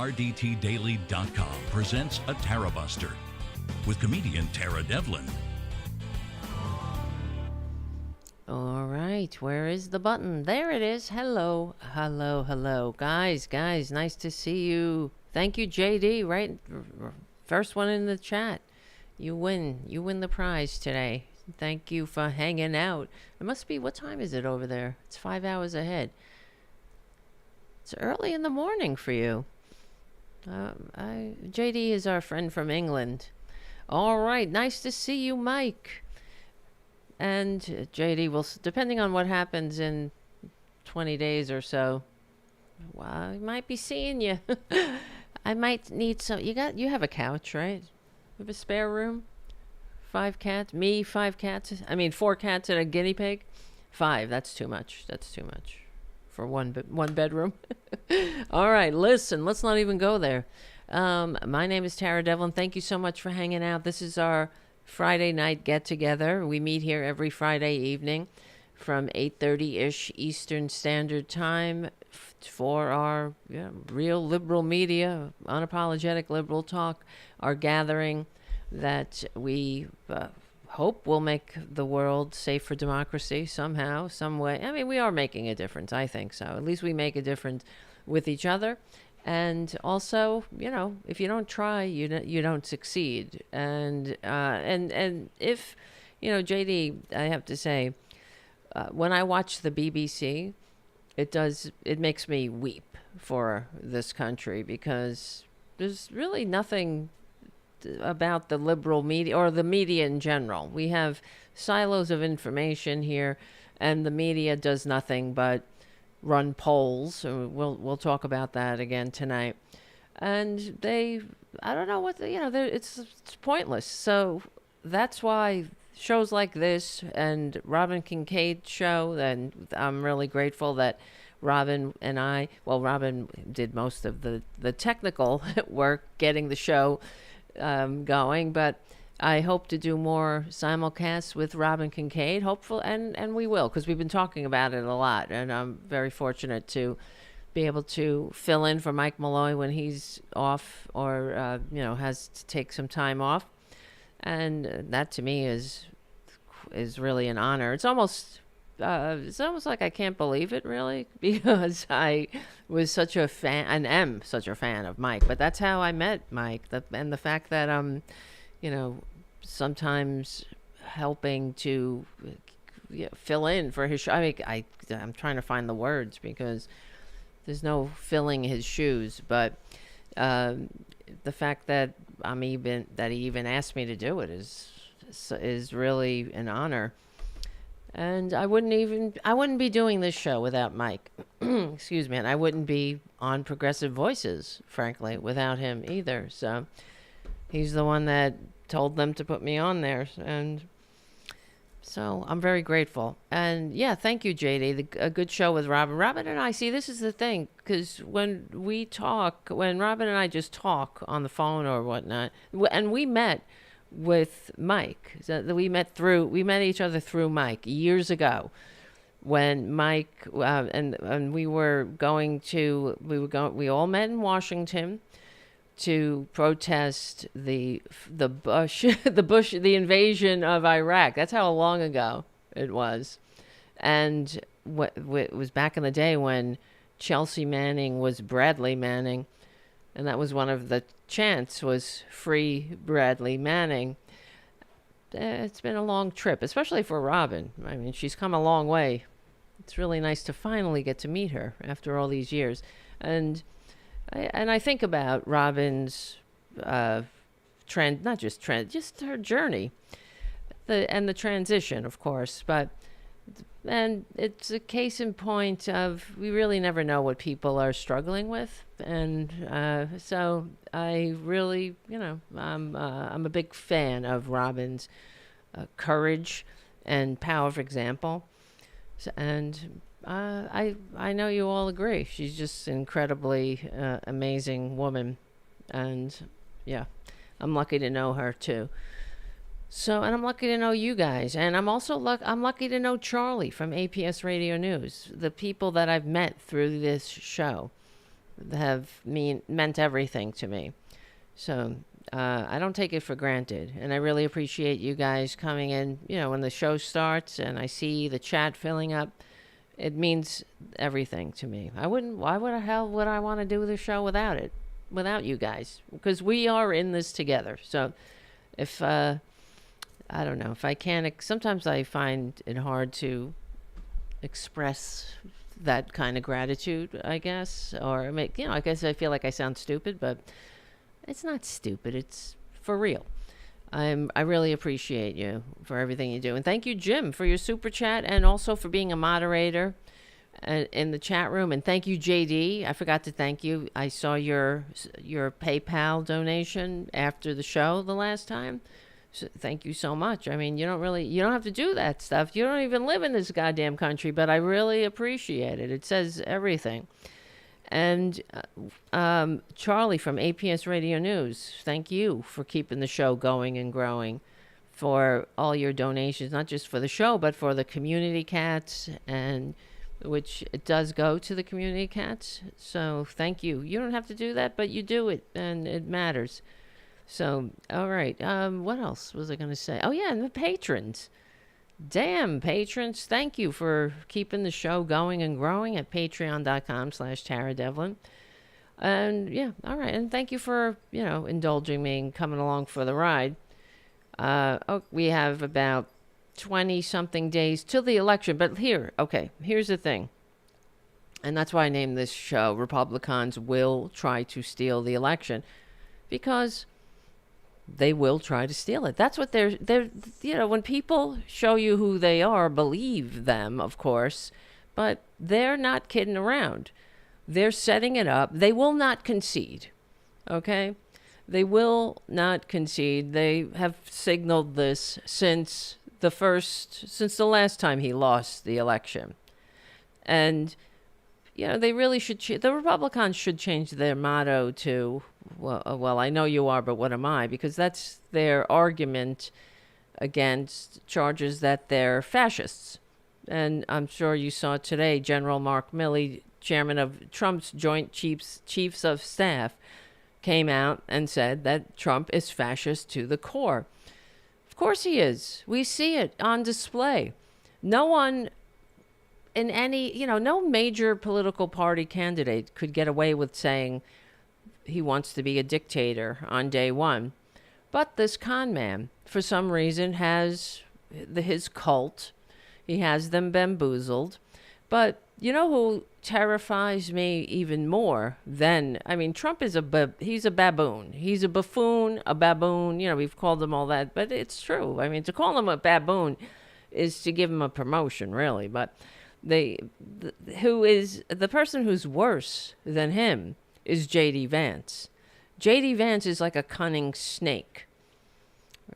RDTDaily.com presents a Tarabuster with comedian Tara Devlin. All right, where is the button? There it is. Hello. Guys, nice to see you. Thank you, JD, right? First one in the chat. You win the prize today. Thank you for hanging out. It must be, what time is it over there? It's 5 hours ahead. It's early in the morning for you. JD is our friend from England. All right, nice to see you, Mike. And JD will, depending on what happens in 20 days or so, well, I might be seeing you. I might need some. You have a couch, right? You have a spare room? 5 cats? Me, 5 cats? I mean, 4 cats and a guinea pig? 5. That's too much. For one bedroom. All right, listen, let's not even go there. My name is Tara Devlin. Thank you so much for hanging out. This is our Friday night get-together. We meet here every Friday evening from 8:30-ish Eastern Standard Time for our real liberal media, unapologetic liberal talk, our gathering that we hope will make the world safe for democracy somehow, some way. I mean, we are making a difference. I think so. At least we make a difference with each other. And also, if you don't try, you don't succeed. And if, JD, I have to say, when I watch the BBC, it makes me weep for this country, because there's really nothing about the liberal media or the media in general. We have silos of information here, and the media does nothing but run polls. We'll talk about that again tonight. And I don't know what, it's pointless. So that's why shows like this and Robin Kincaid's show, and I'm really grateful that Robin did most of the technical work getting the show going, but I hope to do more simulcasts with Robin Kincaid, hopeful, and we will, because we've been talking about it a lot, and I'm very fortunate to be able to fill in for Mike Malloy when he's off or has to take some time off, and that to me is really an honor. It's almost like I can't believe it, really, because I was such a fan and am such a fan of Mike. But that's how I met Mike, and the fact that sometimes helping to fill in for his show. I mean, I'm trying to find the words because there's no filling his shoes. But the fact that he even asked me to do it is really an honor. And I wouldn't be doing this show without Mike. Excuse me. And I wouldn't be on Progressive Voices, frankly, without him either. So he's the one that told them to put me on there. And so I'm very grateful. And yeah, thank you, JD. A good show with Robin. Robin and I, see, this is the thing, because when Robin and I just talk on the phone or whatnot, and we met with Mike. So we met each other through Mike years ago, when Mike and we all met in Washington to protest the invasion of Iraq. That's how long ago it was. And it was back in the day when Chelsea Manning was Bradley Manning. And that was one of the chants, was free Bradley Manning. It's been a long trip, especially for Robin. I mean, she's come a long way. It's really nice to finally get to meet her after all these years. And I think about Robin's just her journey, and the transition, of course. And it's a case in point of, we really never know what people are struggling with. And so I really, I'm a big fan of Robin's courage and power, for example. And I know you all agree. She's just an incredibly amazing woman. And yeah, I'm lucky to know her too. So, and I'm lucky to know you guys. And I'm also I'm lucky to know Charlie from APS Radio News, the people that I've met through this show. have meant everything to me. So I don't take it for granted. And I really appreciate you guys coming in, when the show starts and I see the chat filling up. It means everything to me. Why would the hell would I want to do the show without you guys? Because we are in this together. So if, I don't know, if I can't, sometimes I find it hard to express that kind of gratitude, I guess, or I guess I feel like I sound stupid, but it's not stupid. It's for real. I really appreciate you for everything you do. And thank you, Jim, for your super chat and also for being a moderator in the chat room. And thank you, JD. I forgot to thank you. I saw your PayPal donation after the show the last time. So thank you so much. I mean, you don't have to do that stuff. You don't even live in this goddamn country, but I really appreciate it. It says everything. And Charlie from APS Radio News, thank you for keeping the show going and growing, for all your donations, not just for the show, but for the community cats, and which it does go to the community cats. So thank you. You don't have to do that, but you do it, and it matters. So, all right. What else was I going to say? Oh, yeah, and the patrons. Damn, patrons, thank you for keeping the show going and growing at patreon.com/TaraDevlin. And yeah, all right. And thank you for, indulging me and coming along for the ride. We have about 20-something days till the election. But here's the thing. And that's why I named this show Republicans Will Try to Steal the Election. Because they will try to steal it. That's what they're when people show you who they are, believe them, of course, but they're not kidding around. They're setting it up. They will not concede. Okay? They will not concede. They have signaled this since the last time he lost the election. And they really should. The Republicans should change their motto to, well, I know you are, but what am I? Because that's their argument against charges that they're fascists. And I'm sure you saw today, General Mark Milley, chairman of Trump's Joint Chiefs of Staff, came out and said that Trump is fascist to the core. Of course he is. We see it on display. No one in any, no major political party candidate could get away with saying he wants to be a dictator on day one. But this con man, for some reason, has his cult. He has them bamboozled. But you know who terrifies me even more than, Trump is he's a baboon. He's a buffoon, a baboon. We've called him all that, but it's true. To call him a baboon is to give him a promotion, really. But who is the person who's worse than him is J.D. Vance. J.D. Vance is like a cunning snake.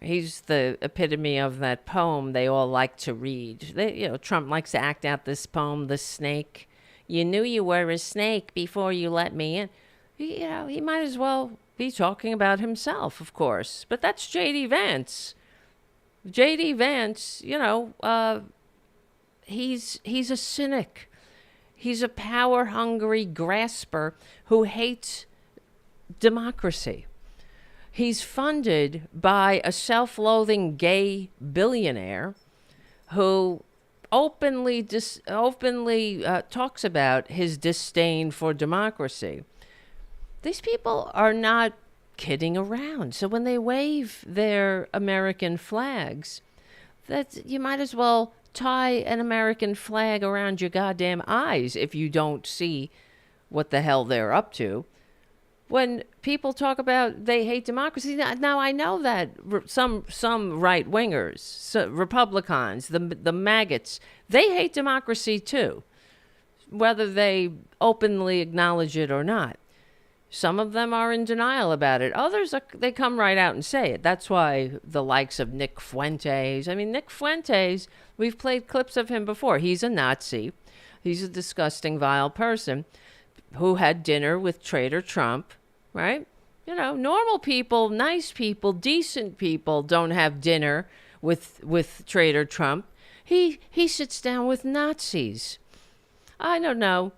He's the epitome of that poem they all like to read. Trump likes to act out this poem, The Snake. You knew you were a snake before you let me in. He might as well be talking about himself, of course. But that's J.D. Vance. J.D. Vance, he's a cynic. He's a power-hungry grasper who hates democracy. He's funded by a self-loathing gay billionaire who openly talks about his disdain for democracy. These people are not kidding around. So when they wave their American flags, you might as well tie an American flag around your goddamn eyes if you don't see what the hell they're up to. When people talk about they hate democracy, now I know that some right-wingers, Republicans, the Maggots, they hate democracy too, whether they openly acknowledge it or not. Some of them are in denial about it. Others, they come right out and say it. That's why the likes of Nick Fuentes. Nick Fuentes, we've played clips of him before. He's a Nazi. He's a disgusting, vile person who had dinner with Traitor Trump, right? Normal people, nice people, decent people don't have dinner with Traitor Trump. He sits down with Nazis. I don't know.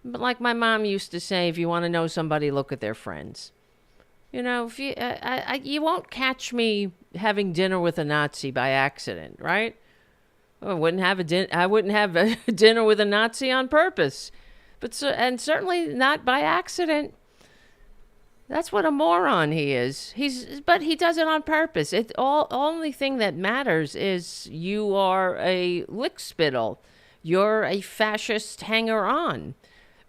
But like my mom used to say, if you want to know somebody, look at their friends. If you won't catch me having dinner with a Nazi by accident, right? I wouldn't have a dinner with a Nazi on purpose, and certainly not by accident. That's what a moron he is. But he does it on purpose. Only thing that matters is you are a lickspittle. You're a fascist hanger-on.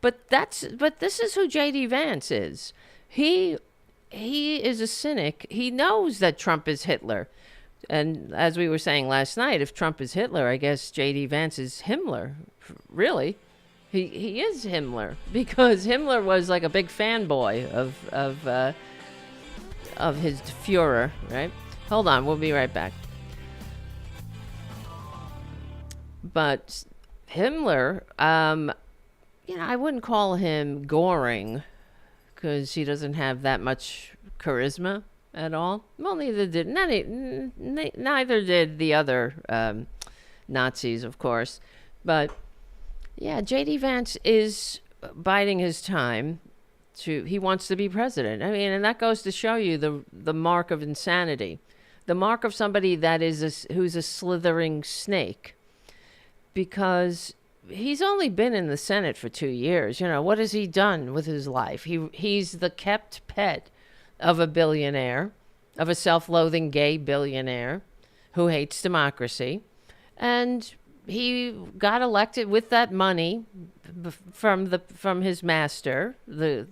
But this is who J.D. Vance is. He is a cynic. He knows that Trump is Hitler. And as we were saying last night, if Trump is Hitler, I guess J.D. Vance is Himmler. Really. He is Himmler, because Himmler was like a big fanboy of his Führer, right? Hold on, we'll be right back. But Himmler, I wouldn't call him Goring, because he doesn't have that much charisma at all. Well, neither did the other Nazis, of course. But yeah, J.D. Vance is biding his time. He wants to be president. I mean, and that goes to show you the mark of insanity, the mark of somebody that who's a slithering snake, because he's only been in the Senate for 2 years. What has he done with his life? He's the kept pet of a billionaire, of a self-loathing gay billionaire who hates democracy, and he got elected with that money from his master, his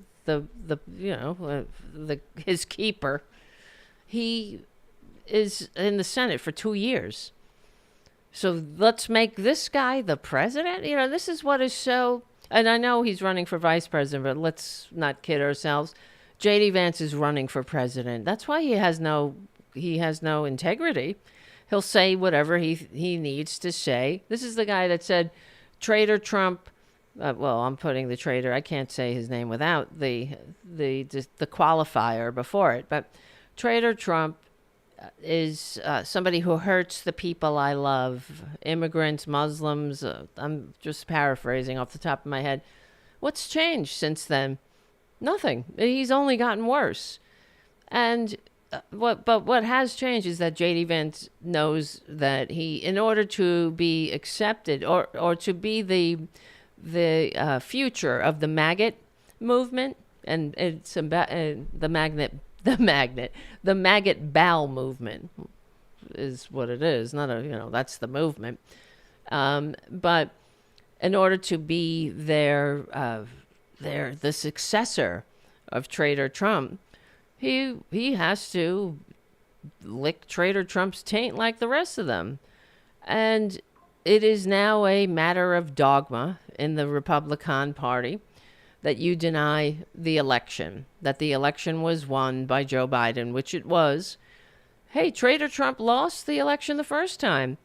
keeper. He is in the Senate for 2 years. So let's make this guy the president? This is what is so... And I know he's running for vice president, but let's not kid ourselves. J.D. Vance is running for president. That's why he has no integrity. He'll say whatever he needs to say. This is the guy that said, Traitor Trump... I'm putting the traitor... I can't say his name without the qualifier before it. But Traitor Trump is somebody who hurts the people I love. Immigrants, Muslims. I'm just paraphrasing off the top of my head. What's changed since then? Nothing. He's only gotten worse. And what has changed is that J.D. Vance knows that in order to be accepted or to be the future of the Maggot movement, and it's the Maggot bowel movement is what it is. Not that's the movement. But in order to be the successor of Traitor Trump, he has to lick Traitor Trump's taint like the rest of them. And it is now a matter of dogma in the Republican Party that you deny the election, that the election was won by Joe Biden, which it was. Hey, Traitor Trump lost the election the first time.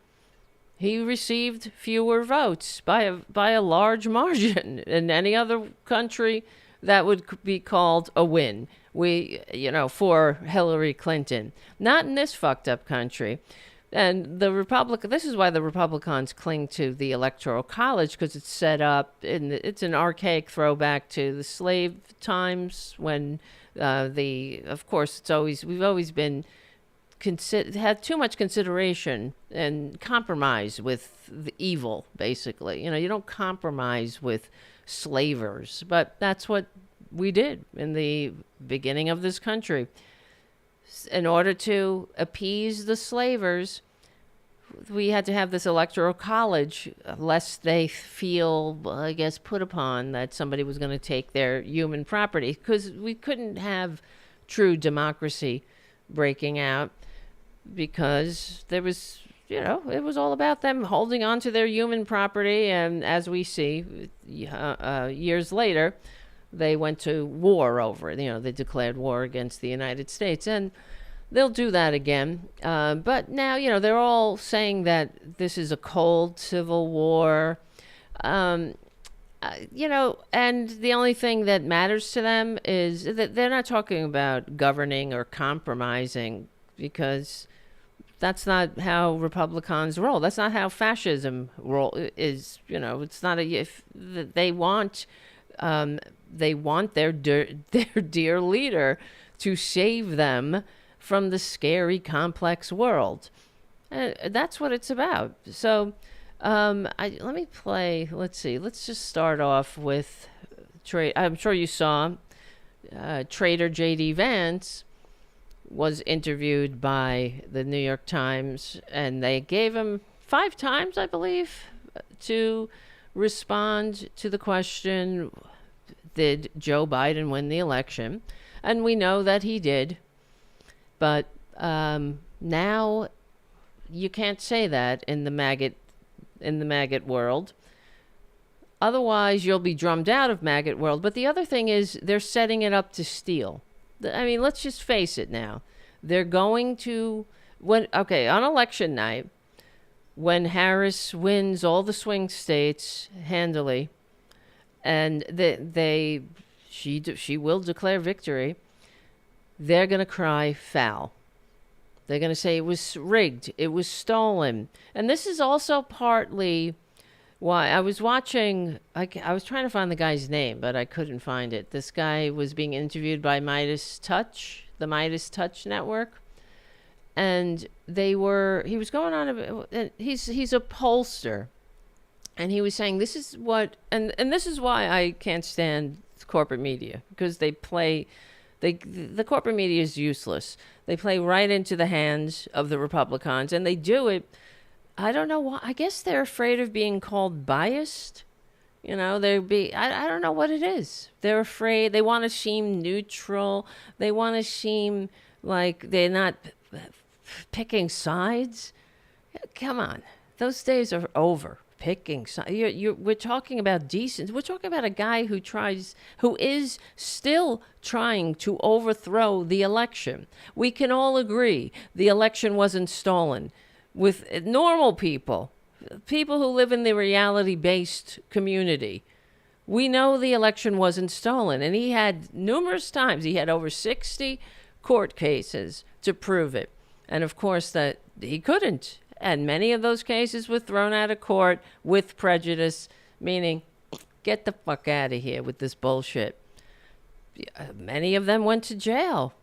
He received fewer votes by a large margin in any other country. That would be called a win. For Hillary Clinton. Not in this fucked up country. And this is why the Republicans cling to the Electoral College, because it's set up, it's an archaic throwback to the slave times when of course, we've always been had too much consideration and compromise with the evil, basically. You don't compromise with slavers, but that's what we did in the beginning of this country. In order to appease the slavers, we had to have this electoral college, lest they feel, I guess, put upon that somebody was going to take their human property, because we couldn't have true democracy breaking out, because there was, it was all about them holding on to their human property. And as we see, years later, they went to war over it. They declared war against the United States, and they'll do that again. But now, they're all saying that this is a cold civil war. And the only thing that matters to them is that they're not talking about governing or compromising, because that's not how Republicans roll. That's not how fascism is. It's not if they want they want their their dear leader to save them from the scary, complex world. That's what it's about. So let me play. Let's see. Let's just start off with I'm sure you saw Trader J.D. Vance was interviewed by the New York Times, and they gave him 5 times, I believe, to respond to the question, did Joe Biden win the election? And we know that he did. But now you can't say that in the maggot world. Otherwise, you'll be drummed out of maggot world. But the other thing is they're setting it up to steal. I mean, let's just face it now. They're going to, on election night, when Harris wins all the swing states handily, and she will declare victory, they're going to cry foul. They're going to say it was rigged, it was stolen. And this is also partly why I was watching, I was trying to find the guy's name, but I couldn't find it. This guy was being interviewed by Midas Touch, the Midas Touch network. And he was going on, he's a pollster. And he was saying, this is what, and this is why I can't stand corporate media, because the corporate media is useless. They play right into the hands of the Republicans, and they do it. I don't know why. I guess they're afraid of being called biased. I don't know what it is. They're afraid. They want to seem neutral. They want to seem like they're not picking sides. Come on. Those days are over. Picking sides. We're talking about decency. We're talking about a guy who is still trying to overthrow the election. We can all agree the election wasn't stolen. With normal people who live in the reality-based community, we know the election wasn't stolen. And he had numerous times, he had over 60 court cases to prove it. And of course that he couldn't. And many of those cases were thrown out of court with prejudice, meaning, get the fuck out of here with this bullshit. Many of them went to jail.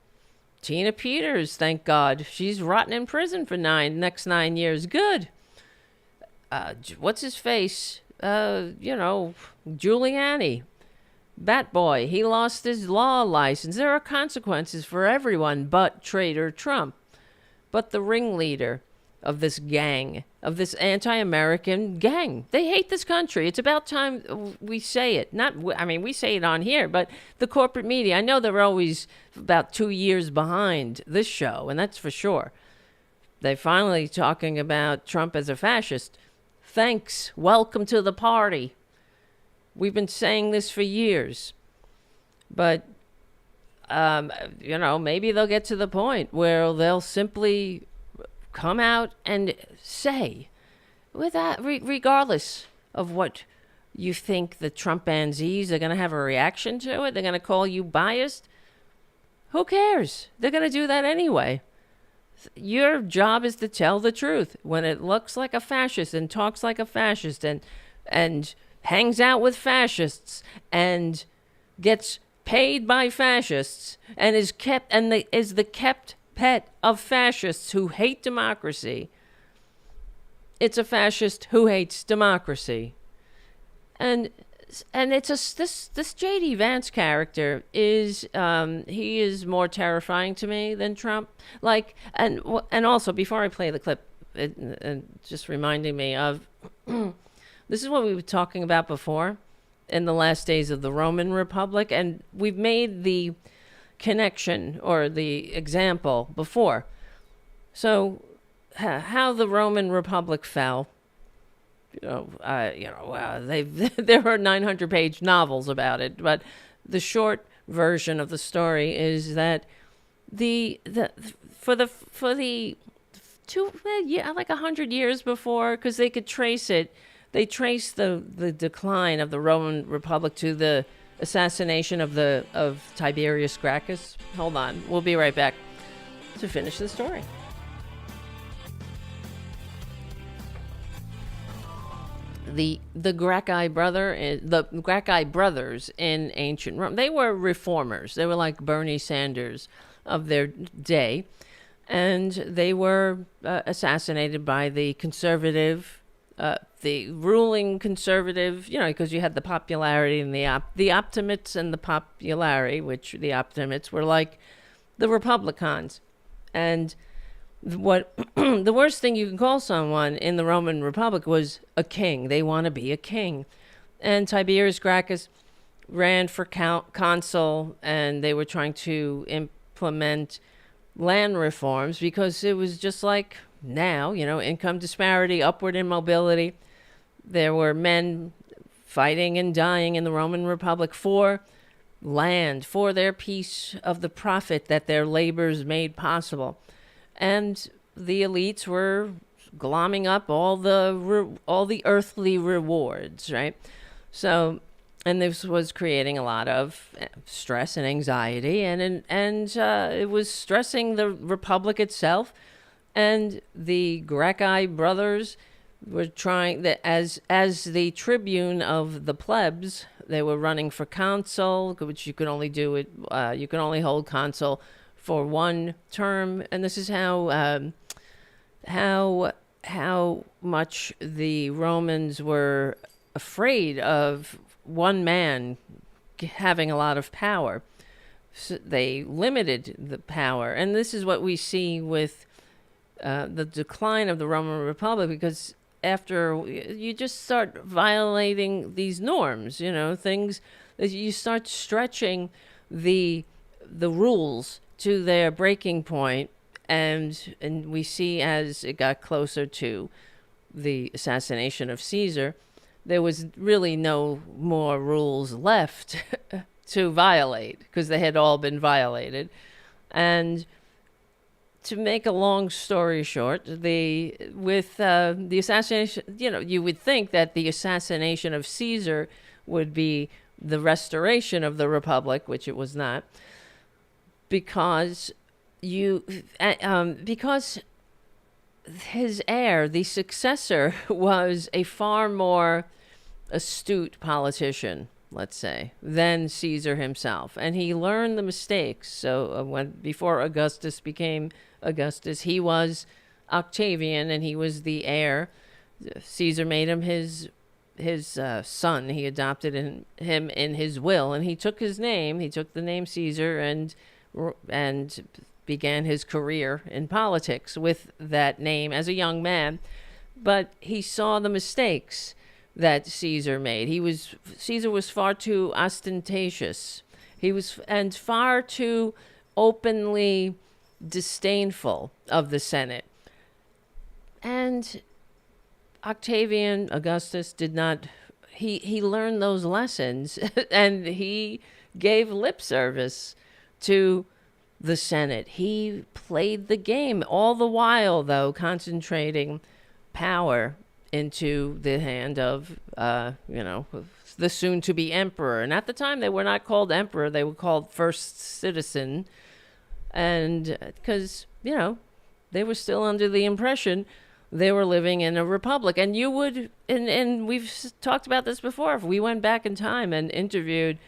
Tina Peters, thank God. She's rotting in prison for next 9 years. Good. What's his face? Giuliani. Bat Boy. He lost his law license. There are consequences for everyone but Trader Trump. But the ringleader of this gang, of this anti-American gang. They hate this country. It's about time we say it. We say it on here, but the corporate media, I know they're always about 2 years behind this show, and that's for sure. They're finally talking about Trump as a fascist. Thanks. Welcome to the party. We've been saying this for years. But, maybe they'll get to the point where they'll simply come out and say, regardless of what you think the Trumpanzees are going to have a reaction to it, they're going to call you biased. Who cares? They're going to do that anyway. Your job is to tell the truth. When it looks like a fascist and talks like a fascist and hangs out with fascists and gets paid by fascists and is the kept pet of fascists who hate democracy. It's a fascist who hates democracy. And it's this J.D. Vance character is he is more terrifying to me than Trump. And also, before I play the clip, just reminding me of this is what we were talking about before in the last days of the Roman Republic, and we've made the connection or the example before. So how the Roman Republic fell, there are 900-page novels about it, but the short version of the story is that for the 100 years before, because they could trace it, they traced the decline of the Roman Republic to the assassination of Tiberius Gracchus. Hold on, we'll be right back to finish the story. the Gracchi brothers in ancient Rome, they were reformers. They were like Bernie Sanders of their day, and they were assassinated by the ruling conservative, because you had the popularity and the optimates and the popularity, which the optimates were like the Republicans. And what the worst thing you can call someone in the Roman Republic was a king. They want to be a king. And Tiberius Gracchus ran for consul, and they were trying to implement land reforms because it was just like now, income disparity, upward immobility. There were men fighting and dying in the Roman Republic for land, for their piece of the profit that their labors made possible. And the elites were glomming up all the earthly rewards, right? So, and this was creating a lot of stress and anxiety, and it was stressing the republic itself. And the Gracchi brothers were trying that as the tribune of the plebs. They were running for consul, which you could only do it. You could only hold consul for one term, and this is how much the Romans were afraid of one man having a lot of power. So they limited the power, and this is what we see with the decline of the Roman Republic, because after you just start violating these norms, things that you start stretching the rules to their breaking point, and we see as it got closer to the assassination of Caesar, there was really no more rules left to violate because they had all been violated. And to make a long story short, with the assassination, you would think that the assassination of Caesar would be the restoration of the Republic, which it was not, because his heir, the successor, was a far more astute politician, let's say, than Caesar himself, and he learned the mistakes. So before Augustus became Augustus, he was Octavian, and he was the heir. Caesar made him his son. He adopted him in his will, and he took his name. He took the name Caesar and began his career in politics with that name as a young man. But he saw the mistakes that Caesar made. Caesar was far too ostentatious. He was far too openly disdainful of the Senate. And Octavian, Augustus, did not. He learned those lessons, and he gave lip service to the Senate. He played the game, all the while, though, concentrating power into the hand of, the soon-to-be emperor. And at the time, they were not called emperor. They were called first citizen. And because, they were still under the impression they were living in a republic. And you would, and we've talked about this before, if we went back in time and interviewed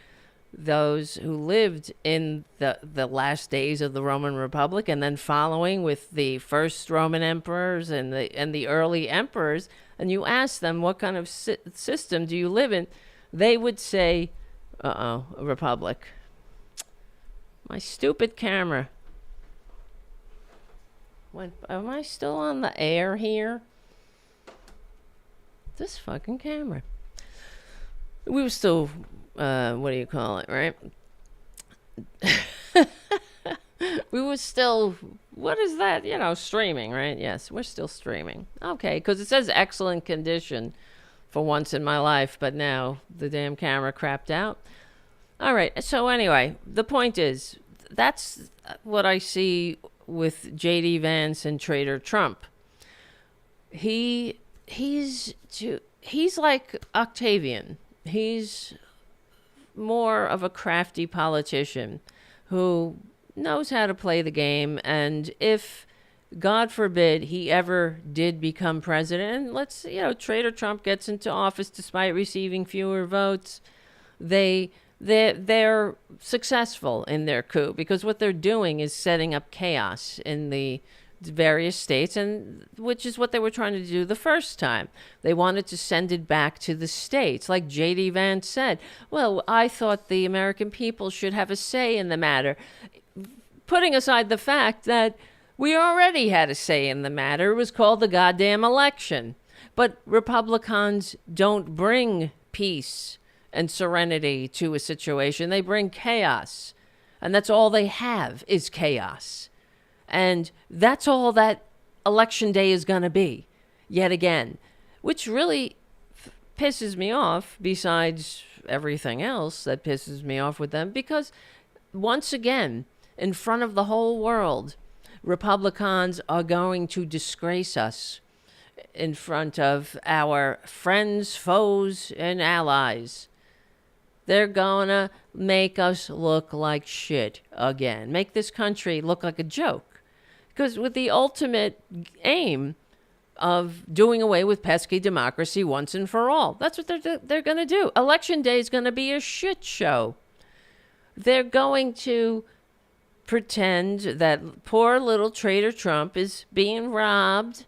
those who lived in the last days of the Roman Republic, and then following with the first Roman emperors and the early emperors, and you ask them what kind of system do you live in, they would say, a republic. My stupid camera. Am I still on the air here? This fucking camera. We were still, what do you call it, right? We were still, what is that? Streaming, right? Yes, we're still streaming. Okay, because it says excellent condition for once in my life, but now the damn camera crapped out. All right, so anyway, the point is, that's what I see with J.D. Vance and Trader Trump. He's like Octavian. He's more of a crafty politician who knows how to play the game, and if God forbid he ever did become president, and Traitor Trump gets into office despite receiving fewer votes, they're successful in their coup, because what they're doing is setting up chaos in the various states, and which is what they were trying to do the first time. They wanted to send it back to the states, like J.D. Vance said. Well, I thought the American people should have a say in the matter, putting aside the fact that we already had a say in the matter. It was called the goddamn election. But Republicans don't bring peace and serenity to a situation. They bring chaos. And that's all they have is chaos. And that's all that election day is going to be, yet again, which really pisses me off, besides everything else that pisses me off with them, because once again, in front of the whole world, Republicans are going to disgrace us in front of our friends, foes, and allies. They're going to make us look like shit again. Make this country look like a joke. Because with the ultimate aim of doing away with pesky democracy once and for all. That's what they're going to do. Election day is going to be a shit show. They're going to pretend that poor little traitor Trump is being robbed.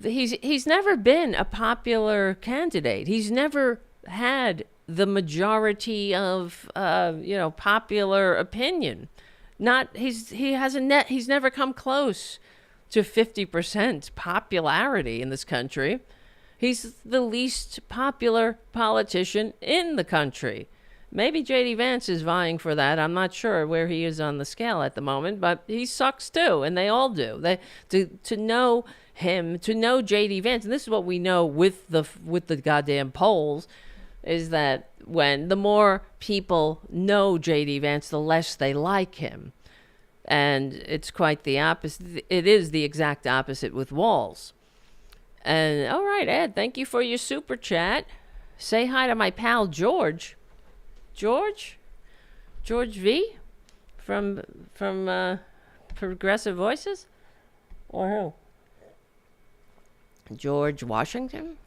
He's never been a popular candidate. He's never had the majority of popular opinion. He's never come close to 50% popularity in this country. He's the least popular politician in the country. Maybe J.D. Vance is vying for that. I'm not sure where he is on the scale at the moment, but he sucks too, and they all do. To know him, to know J.D. Vance, and this is what we know with the goddamn polls, is that when the more people know J.D. Vance, the less they like him. And it's quite the opposite. It is the exact opposite with Walz. And all right, Ed, thank you for your super chat. Say hi to my pal George. George V from Progressive Voices, or who? George Washington.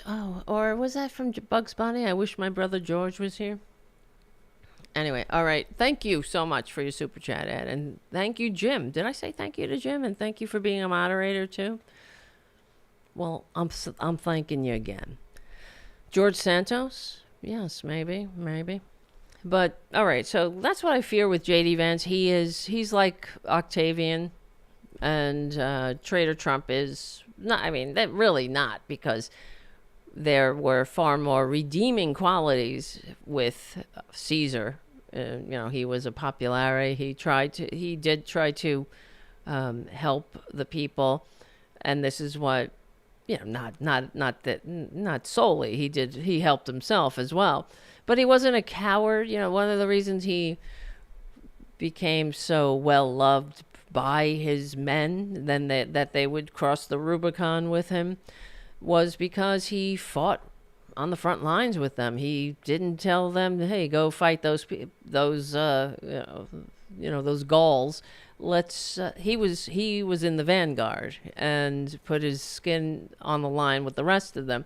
Oh, or was that from Bugs Bunny? I wish my brother George was here. Anyway, all right. Thank you so much for your super chat, Ed, and thank you, Jim. Did I say thank you to Jim? And thank you for being a moderator too. Well, I'm thanking you again. George Santos? Yes, maybe. But, all right, so that's what I fear with J.D. Vance. He's like Octavian, and Traitor Trump is not, really not, because there were far more redeeming qualities with Caesar. He was a popularity. He did try to help the people, and this is what, not solely. He helped himself as well, but he wasn't a coward. One of the reasons he became so well loved by his men, that they would cross the Rubicon with him, was because he fought on the front lines with them. He didn't tell them, "Hey, go fight those Gauls." He was in the vanguard and put his skin on the line with the rest of them.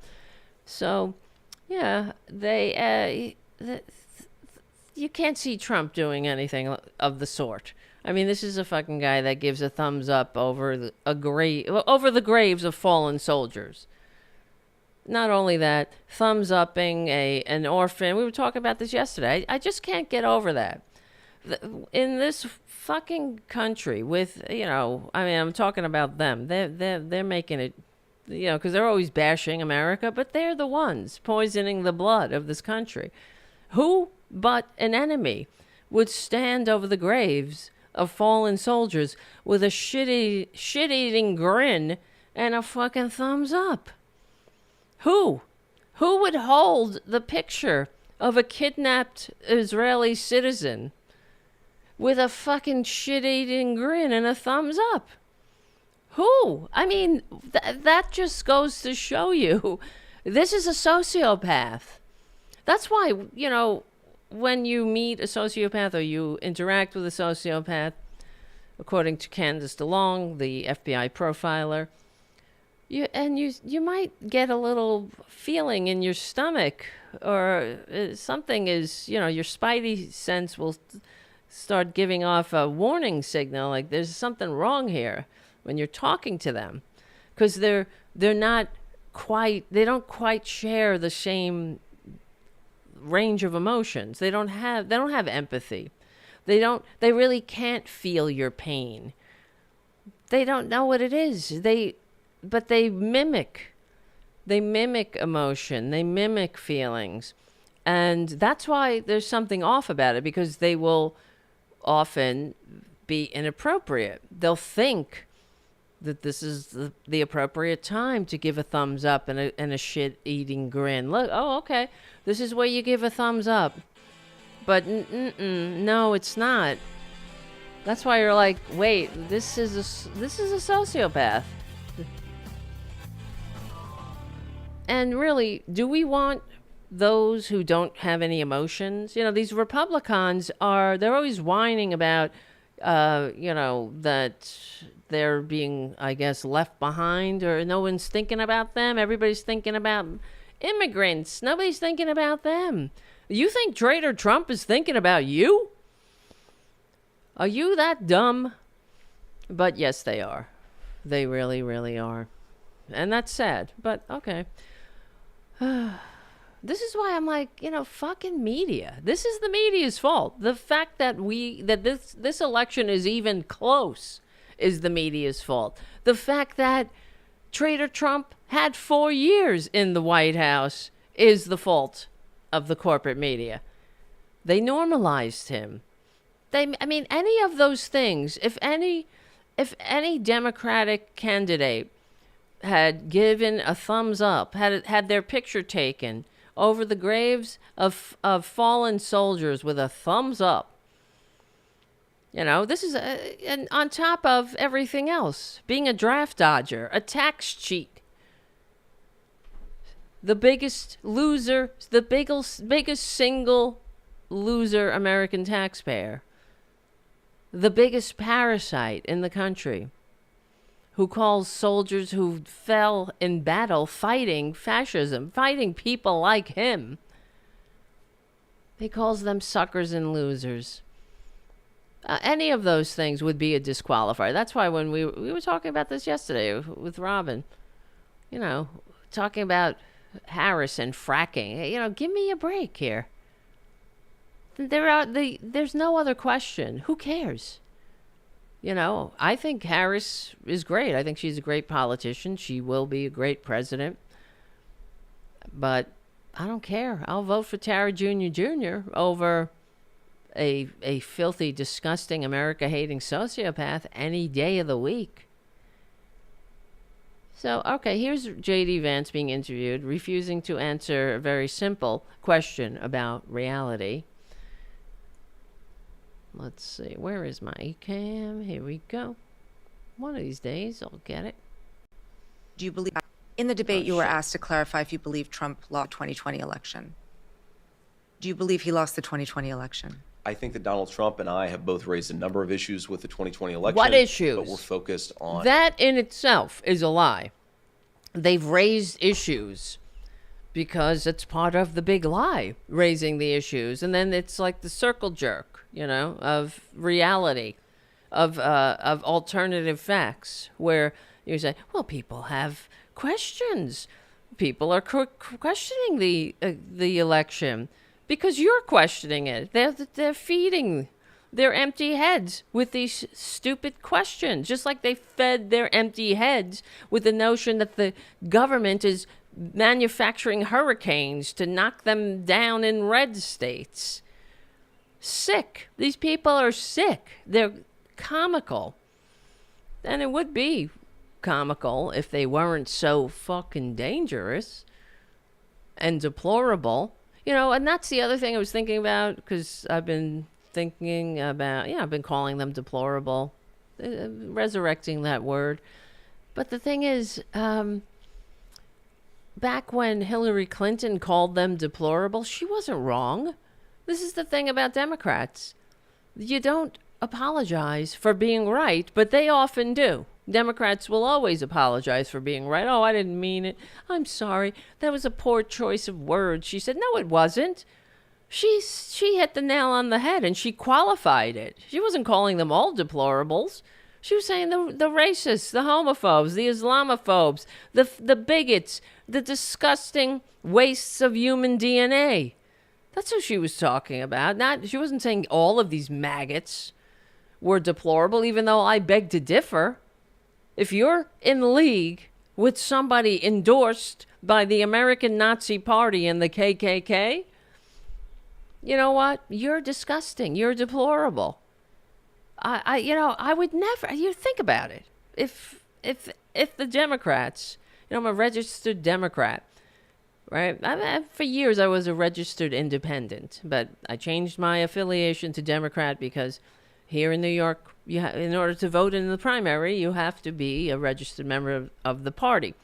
So, yeah, you can't see Trump doing anything of the sort. This is a fucking guy that gives a thumbs up over the graves of fallen soldiers. Not only that, thumbs upping an orphan. We were talking about this yesterday. I just can't get over that. In this fucking country, with I'm talking about them. They're making it, because they're always bashing America, but they're the ones poisoning the blood of this country. Who but an enemy would stand over the graves of fallen soldiers with a shit-eating grin and a fucking thumbs up? Who would hold the picture of a kidnapped Israeli citizen with a fucking shit-eating grin and a thumbs up? Who? That just goes to show you, this is a sociopath. That's why, when you meet a sociopath or you interact with a sociopath, according to Candace DeLong, the FBI profiler. You might get a little feeling in your stomach, or something is, your spidey sense will start giving off a warning signal, like there's something wrong here when you're talking to them, because they don't quite share the same range of emotions. They don't have empathy. They really can't feel your pain. They don't know what it is. But they mimic emotion. They mimic feelings. And that's why there's something off about it, because they will often be inappropriate. They'll think that this is the appropriate time to give a thumbs up and a shit-eating grin. Look, oh, okay, this is where you give a thumbs up. But no, it's not. That's why you're like, wait, this is a sociopath. And really, do we want those who don't have any emotions? These Republicans they're always whining about, that they're being, I guess, left behind, or no one's thinking about them. Everybody's thinking about immigrants. Nobody's thinking about them. You think Traitor Trump is thinking about you? Are you that dumb? But yes, they are. They really, really are. And that's sad, but okay. This is why I'm like, fucking media. This is the media's fault. The fact that this election is even close is the media's fault. The fact that Traitor Trump had 4 years in the White House is the fault of the corporate media. They normalized him. Any of those things, if any Democratic candidate had given a thumbs up, had their picture taken over the graves of fallen soldiers with a thumbs up, this is and on top of everything else, being a draft dodger, a tax cheat, the biggest loser, the biggest single loser American taxpayer, the biggest parasite in the country, who calls soldiers who fell in battle fighting fascism, fighting people like him, he calls them suckers and losers. Any of those things would be a disqualifier. That's why when we were talking about this yesterday with Robin, talking about Harris and fracking, give me a break here. There's no other question. Who cares? I think Harris is great. I think she's a great politician. She will be a great president. But I don't care. I'll vote for Tara Jr. over a filthy, disgusting, America-hating sociopath any day of the week. So, okay, here's J.D. Vance being interviewed, refusing to answer a very simple question about reality. Let's see, where is my cam? Here we go. One of these days, I'll get it. Do you believe, in the debate, you were asked to clarify if you believe Trump lost the 2020 election. Do you believe he lost the 2020 election? I think that Donald Trump and I have both raised a number of issues with the 2020 election. What issues? But we're focused on... That in itself is a lie. They've raised issues because it's part of the big lie, raising the issues. And then it's like the circle jerk, of reality, of alternative facts, where you say, well, people have questions. People are questioning the election because you're questioning it. They're feeding their empty heads with these stupid questions, just like they fed their empty heads with the notion that the government is manufacturing hurricanes to knock them down in red states. Sick. These people are sick. They're comical. And it would be comical if they weren't so fucking dangerous and deplorable. And that's the other thing I was thinking about, because I've been thinking about, I've been calling them deplorable, resurrecting that word. But the thing is, back when Hillary Clinton called them deplorable, she wasn't wrong. This is the thing about Democrats. You don't apologize for being right, but they often do. Democrats will always apologize for being right. Oh, I didn't mean it. I'm sorry. That was a poor choice of words. She said, no, it wasn't. She hit the nail on the head, and she qualified it. She wasn't calling them all deplorables. She was saying the racists, the homophobes, the Islamophobes, the bigots, the disgusting wastes of human DNA. That's who she was talking about. She wasn't saying all of these maggots were deplorable, even though I beg to differ. If you're in league with somebody endorsed by the American Nazi Party and the KKK, you know what? You're disgusting. You're deplorable. I would never. You think about it. If the Democrats, I'm a registered Democrat, right? For years I was a registered independent, but I changed my affiliation to Democrat because here in New York, in order to vote in the primary, you have to be a registered member of the party.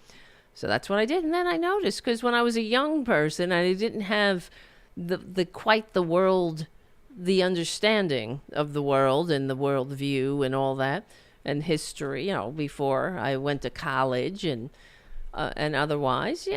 So that's what I did, and then I noticed because when I was a young person, I didn't have the understanding of the world and the world view and all that and history, before I went to college and otherwise,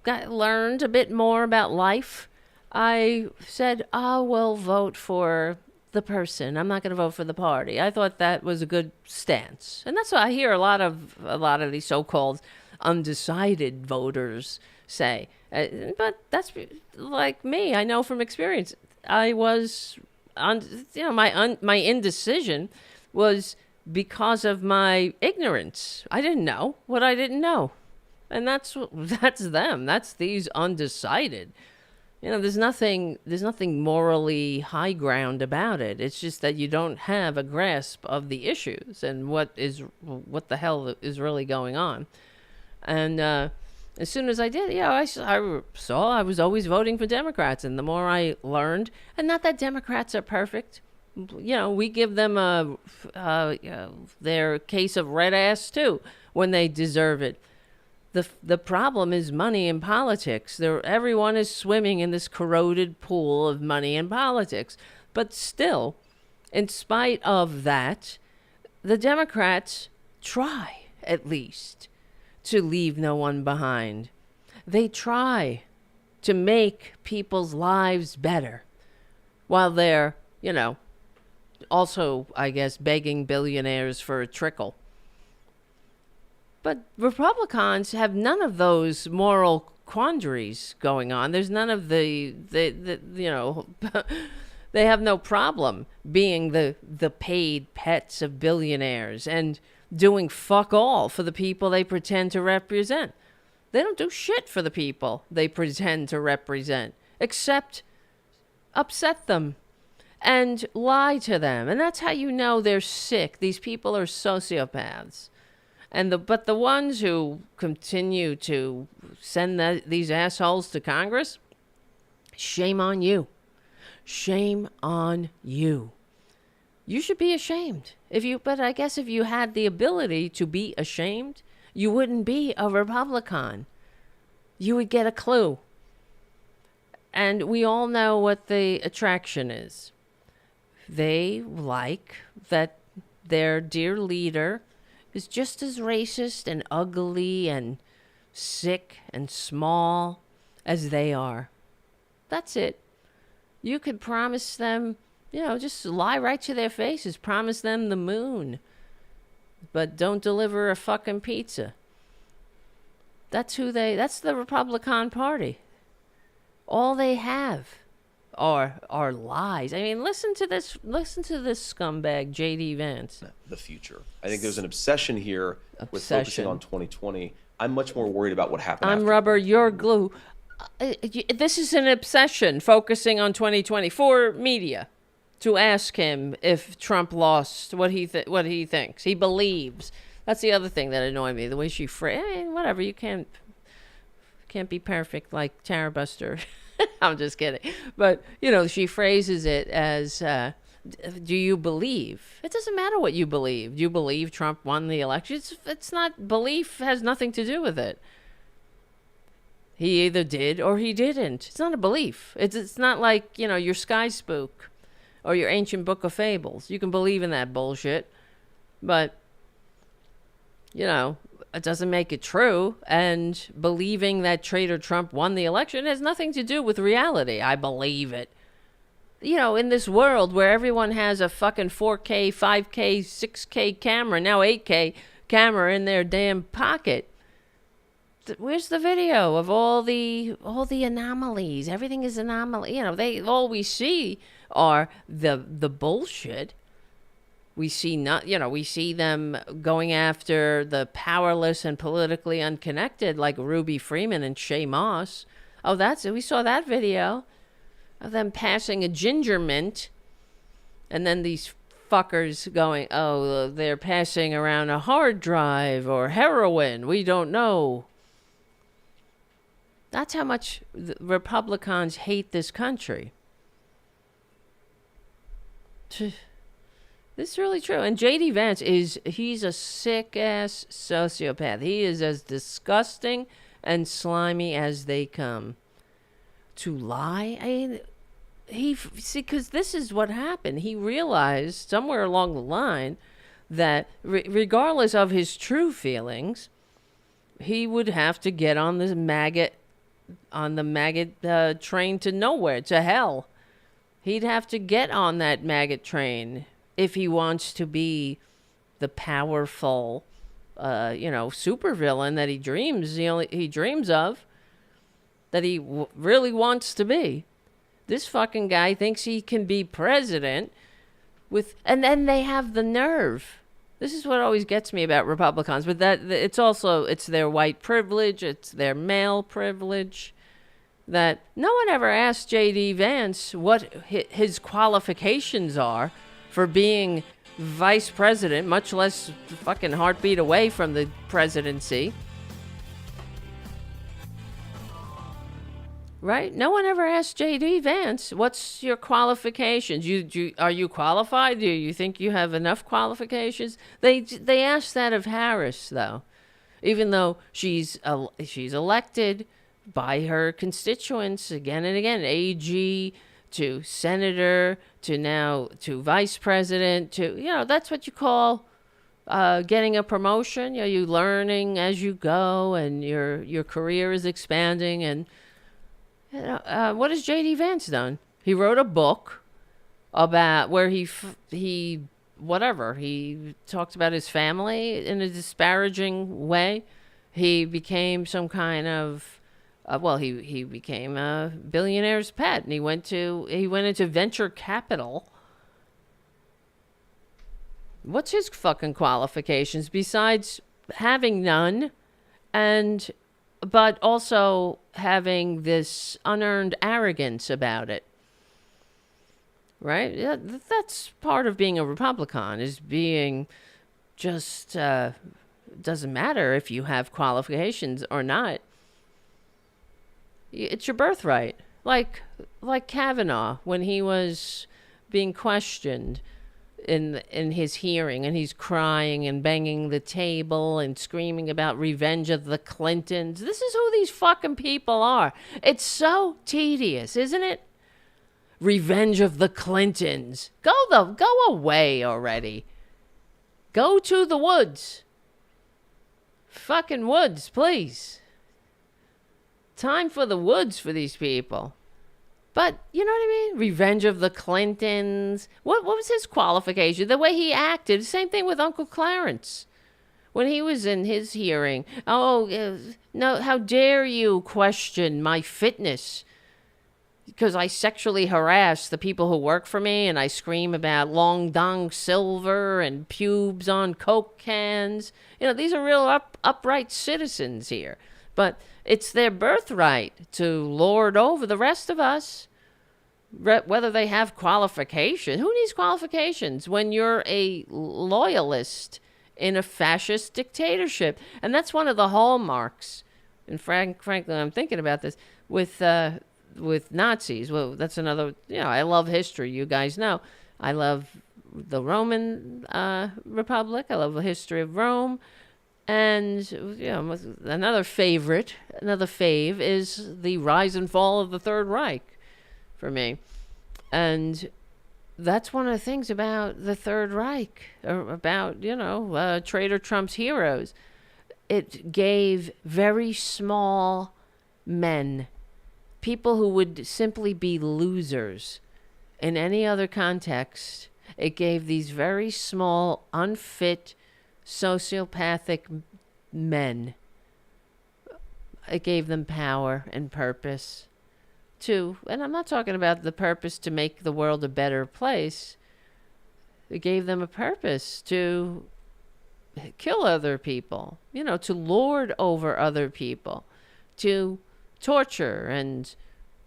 learned a bit more about life. I said, I will vote for the person. I'm not going to vote for the party. I thought that was a good stance. And that's what I hear a lot of these so-called undecided voters say. But that's like me. I know from experience. I was, my indecision was because of my ignorance. I didn't know what I didn't know, and that's them. That's these undecided. There's nothing morally high ground about it. It's just that you don't have a grasp of the issues and what the hell is really going on, and. As soon as I did, I saw I was always voting for Democrats. And the more I learned, and not that Democrats are perfect. We give them their case of red ass, too, when they deserve it. The problem is money in politics. Everyone is swimming in this corroded pool of money in politics. But still, in spite of that, the Democrats try, at least, to leave no one behind. They try to make people's lives better while they're, also, I guess, begging billionaires for a trickle. But Republicans have none of those moral quandaries going on. There's none of they have no problem being the paid pets of billionaires and doing fuck all for the people they pretend to represent. They don't do shit for the people they pretend to represent, except upset them and lie to them. And that's how you know they're sick. These people are sociopaths. But the ones who continue to send these assholes to Congress, shame on you. Shame on you. You should be ashamed. But I guess if you had the ability to be ashamed, you wouldn't be a Republican. You would get a clue. And we all know what the attraction is. They like that their dear leader is just as racist and ugly and sick and small as they are. That's it. You could promise them, just lie right to their faces. Promise them the moon. But don't deliver a fucking pizza. That's the Republican Party. All they have are lies. I mean, listen to this scumbag, J.D. Vance. The future. I think there's an obsession here with focusing on 2020. I'm much more worried about what happened I'm after. rubber, you're glue. This is an obsession, focusing on 2020 for media, to ask him if Trump lost, what he thinks. He believes. That's the other thing that annoyed me, the way she whatever, you can't be perfect like Tarabuster. I'm just kidding. But, she phrases it as, do you believe? It doesn't matter what you believe. Do you believe Trump won the election? It's not, belief has nothing to do with it. He either did or he didn't. It's not a belief. It's not like, your sky spook or your ancient book of fables. You can believe in that bullshit, but, you know, it doesn't make it true. And believing that traitor Trump won the election has nothing to do with reality. I believe it. You know, in this world where everyone has a fucking 4K, 5K, 6K camera, now 8K camera in their damn pocket. Where's the video of all the anomalies? Everything is anomaly. You know, all we see are the bullshit. We see we see them going after the powerless and politically unconnected, like Ruby Freeman and Shay Moss. Oh, we saw that video of them passing a ginger mint, and then these fuckers going, oh, they're passing around a hard drive or heroin. We don't know. That's how much the Republicans hate this country. This is really true. And J.D. Vance he's a sick-ass sociopath. He is as disgusting and slimy as they come. To lie? Because this is what happened. He realized somewhere along the line that regardless of his true feelings, he would have to get on the Maggot train to nowhere, to hell. He'd have to get on that Maggot train if he wants to be the powerful, supervillain that he dreams of, that he really wants to be. This fucking guy thinks he can be president and then they have the nerve. This is what always gets me about Republicans, but it's their white privilege, it's their male privilege, that no one ever asked J.D. Vance what his qualifications are for being vice president, much less fucking heartbeat away from the presidency. Right? No one ever asked J.D. Vance, what's your qualifications? Are you qualified? Do you think you have enough qualifications? They asked that of Harris, though. Even though she's elected by her constituents again and again, AG to senator to now to vice president to, that's what you call getting a promotion. You learning as you go and your career is expanding. And what has J.D. Vance done? He wrote a book about where he talked about his family in a disparaging way. He became some kind of he became a billionaire's pet, and he went into venture capital. What's his fucking qualifications besides having none, but also having this unearned arrogance about it? Right? Yeah, that's part of being a Republican, is being just, doesn't matter if you have qualifications or not. It's your birthright. Like Kavanaugh, when he was being questioned in his hearing, and he's crying and banging the table and screaming about revenge of the Clintons. This is who these fucking people are. It's so tedious, isn't it? Revenge of the Clintons. Go away already. Go to the woods. Fucking woods, please. Time for the woods for these people. But, you know what I mean? Revenge of the Clintons. What was his qualification? The way he acted. Same thing with Uncle Clarence. When he was in his hearing. No, how dare you question my fitness? Because I sexually harass the people who work for me, and I scream about long dong silver and pubes on Coke cans. These are real upright citizens here. But it's their birthright to lord over the rest of us, whether they have qualifications. Who needs qualifications when you're a loyalist in a fascist dictatorship? And that's one of the hallmarks. And frankly, I'm thinking about this with Nazis. Well, that's another. I love history. You guys know I love the Roman Republic. I love the history of Rome. And another fave is the rise and fall of the Third Reich for me. And that's one of the things about the Third Reich, or about, Traitor Trump's heroes. It gave very small men, people who would simply be losers in any other context. It gave these very small, unfit, sociopathic men. It gave them power and purpose to, and I'm not talking about the purpose to make the world a better place. It gave them a purpose to kill other people, to lord over other people, to torture and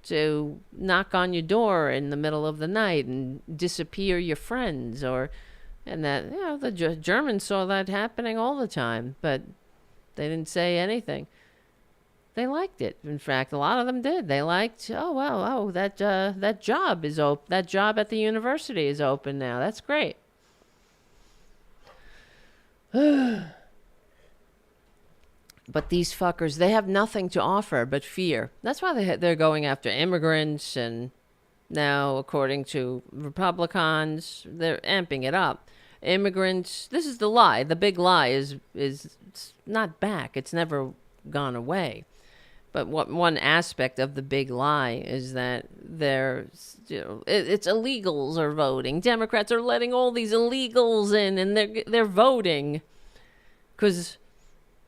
to knock on your door in the middle of the night and disappear your friends, and that, the Germans saw that happening all the time, but they didn't say anything. They liked it. In fact, a lot of them did. They liked, that job is open. That job at the university is open now. That's great. But these fuckers, they have nothing to offer but fear. That's why they're going after immigrants, and now, according to Republicans, they're amping it up. Immigrants, this is the lie. The big lie is not back. It's never gone away. But one aspect of the big lie is that it's illegals are voting. Democrats are letting all these illegals in, and they're voting. Because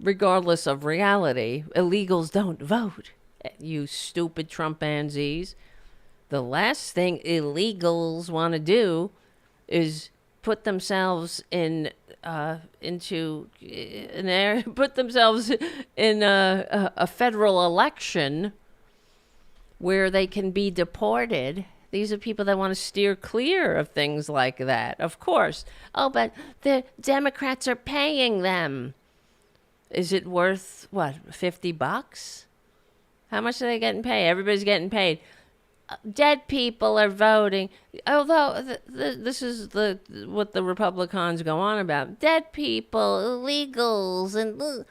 regardless of reality, illegals don't vote. You stupid Trumpanzees. The last thing illegals want to do is put themselves in a federal election where they can be deported. These are people that want to steer clear of things like that. Of course. Oh, but the Democrats are paying them. Is it worth, what, $50? How much are they getting paid? Everybody's getting paid. Dead people are voting. Although this is what the Republicans go on about. Dead people, illegals,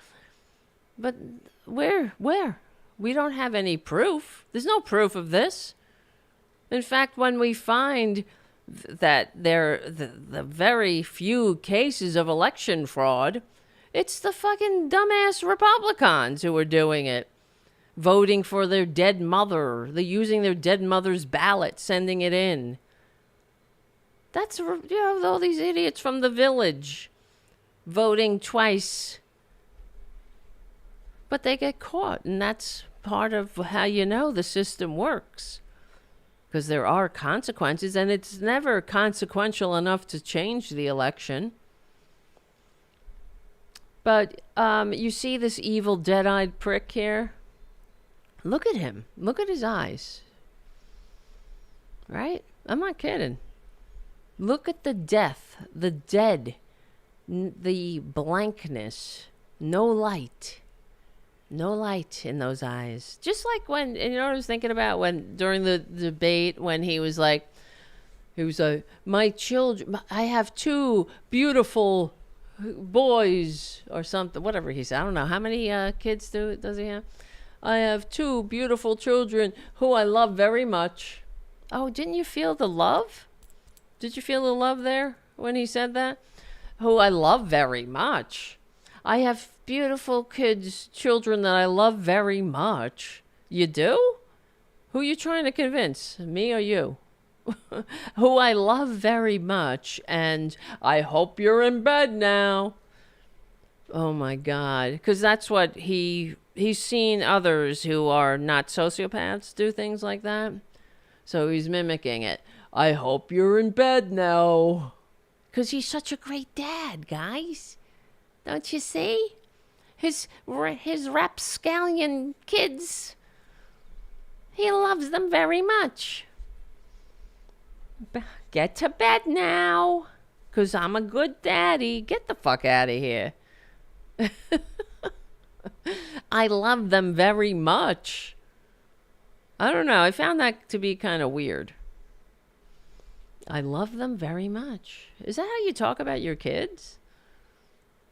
but where? We don't have any proof. There's no proof of this. In fact, when we find that the very few cases of election fraud, it's the fucking dumbass Republicans who are doing it. Voting for their dead mother. They're using their dead mother's ballot, sending it in. That's, all these idiots from the village voting twice. But they get caught, and that's part of how the system works. Because there are consequences, and it's never consequential enough to change the election. But you see this evil, dead-eyed prick here? Look at him. Look at his eyes. Right? I'm not kidding. Look at the death, the dead, the blankness, no light. No light in those eyes. Just like when, what I was thinking about during the debate, when he was like, my children, I have two beautiful boys or something, whatever he said. I don't know. How many kids does he have? I have two beautiful children who I love very much. Oh, didn't you feel the love? Did you feel the love there when he said that? Who I love very much. I have beautiful children that I love very much. You do? Who are you trying to convince? Me or you? Who I love very much, and I hope you're in bed now. Oh my God. Because that's what he's seen others who are not sociopaths do things like that. So he's mimicking it. I hope you're in bed now. Because he's such a great dad, guys. Don't you see? His rapscallion kids. He loves them very much. Get to bed now. Because I'm a good daddy. Get the fuck out of here. I love them very much. I don't know. I found that to be kind of weird. I love them very much. Is that how you talk about your kids?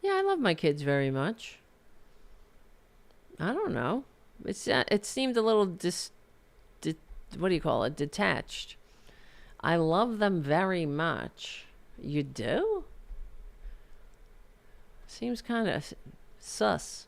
Yeah, I love my kids very much. I don't know. It seemed a little what do you call it? Detached. I love them very much. You do? Seems kind of sus.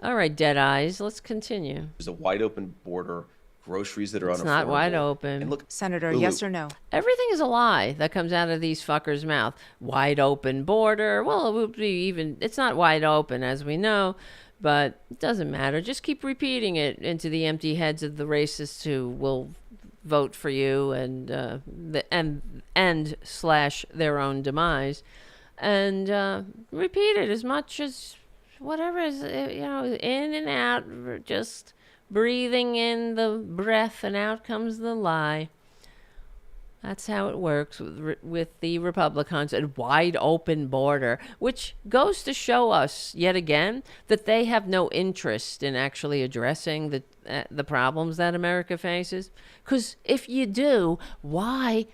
All right, dead eyes. Let's continue. There's a wide open border, groceries that are It's unaffordable. not wide open. And look, Senator, Lulu, yes or no? Everything is a lie that comes out of these fuckers' mouth. Wide open border. Well, it would be even. It's not wide open, as we know, but it doesn't matter. Just keep repeating it into the empty heads of the racists who will vote for you and slash their own demise, and repeat it as much as whatever is in and out. Just breathing in the breath and out comes the lie. That's how it works with the Republicans. A wide open border, which goes to show us yet again that they have no interest in actually addressing the problems that America faces. Because if you do, why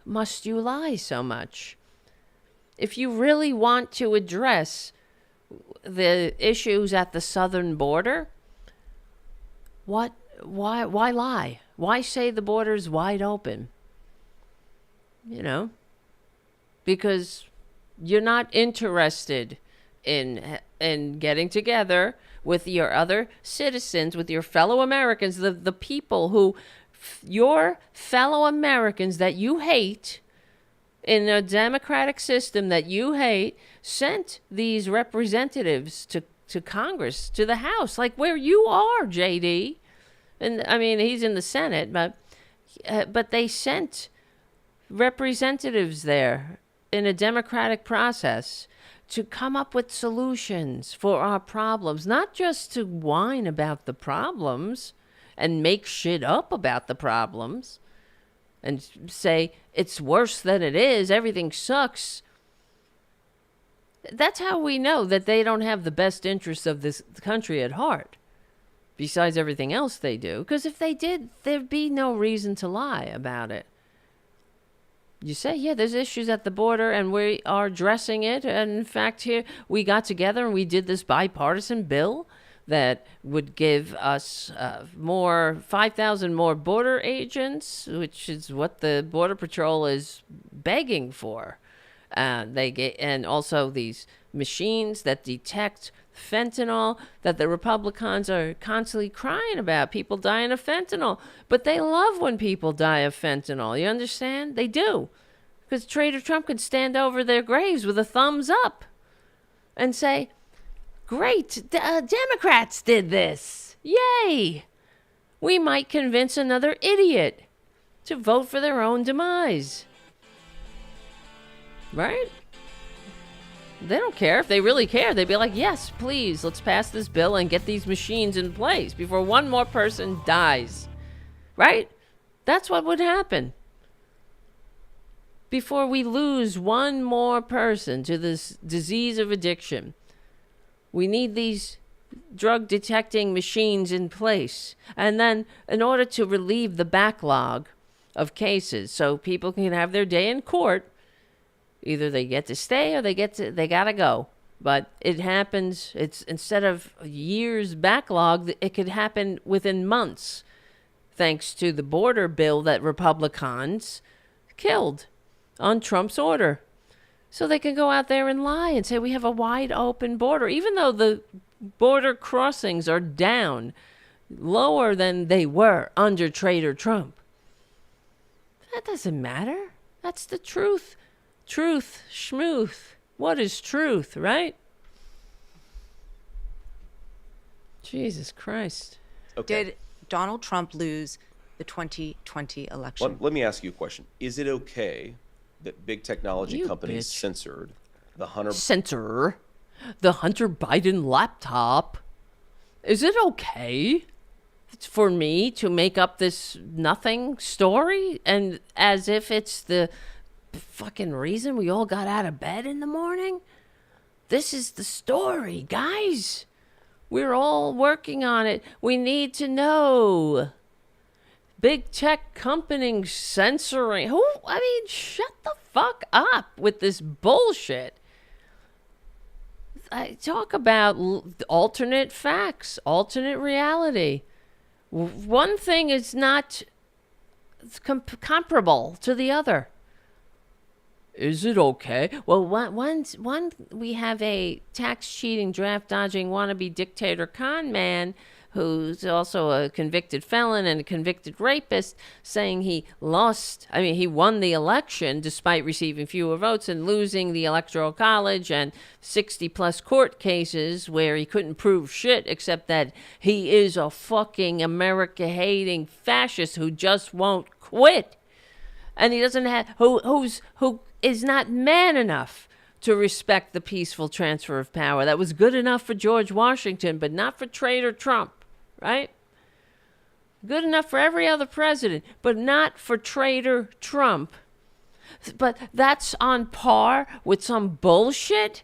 must you lie so much? If you really want to address the issues at the southern border, why lie? Why say the border's wide open? Because you're not interested in getting together with your other citizens, with your fellow Americans, the people who, your fellow Americans that you hate, in a democratic system that you hate, sent these representatives to Congress, to the House, like where you are, JD. And I mean, he's in the Senate, but they sent representatives there in a democratic process to come up with solutions for our problems, not just to whine about the problems and make shit up about the problems and say it's worse than it is, everything sucks. That's how we know that they don't have the best interests of this country at heart, besides everything else they do. Because if they did, there'd be no reason to lie about it. You say, yeah, there's issues at the border and we are addressing it. And in fact, here we got together and we did this bipartisan bill that would give us 5,000 more border agents, which is what the Border Patrol is begging for. And also these machines that detect fentanyl that the Republicans are constantly crying about, people dying of fentanyl. But they love when people die of fentanyl. You understand? They do. Because Trader Trump could stand over their graves with a thumbs up and say, great, Democrats did this. Yay. We might convince another idiot to vote for their own demise. Right? They don't care. If they really care, they'd be like, yes, please, let's pass this bill and get these machines in place before one more person dies. Right? That's what would happen. Before we lose one more person to this disease of addiction, we need these drug detecting machines in place. And then in order to relieve the backlog of cases so people can have their day in court, either they get to stay or they gotta go. But it happens, it's instead of years backlog, it could happen within months, thanks to the border bill that Republicans killed on Trump's order. So they can go out there and lie and say we have a wide open border, even though the border crossings are down lower than they were under Trader Trump. That doesn't matter. That's the truth. Truth, schmooth. What is truth, right? Jesus Christ. Okay. Did Donald Trump lose the 2020 election? Let me ask you a question. Is it okay that big technology companies bitch. censored the Hunter Biden laptop? Is it okay for me to make up this nothing story and as if it's the fucking reason we all got out of bed in the morning? This is the story, guys. We're all working on it. We need to know. Big tech companies censoring. Shut the fuck up with this bullshit. I talk about alternate facts, alternate reality. One thing is not comparable to the other. Is it okay? Well, one we have a tax cheating, draft dodging, wannabe dictator con man who's also a convicted felon and a convicted rapist, saying he won the election despite receiving fewer votes and losing the electoral college and 60 plus court cases where he couldn't prove shit except that he is a fucking America hating fascist who just won't quit. And he doesn't have, who is not man enough to respect the peaceful transfer of power. That was good enough for George Washington, but not for traitor Trump, right? Good enough for every other president, but not for traitor Trump. But that's on par with some bullshit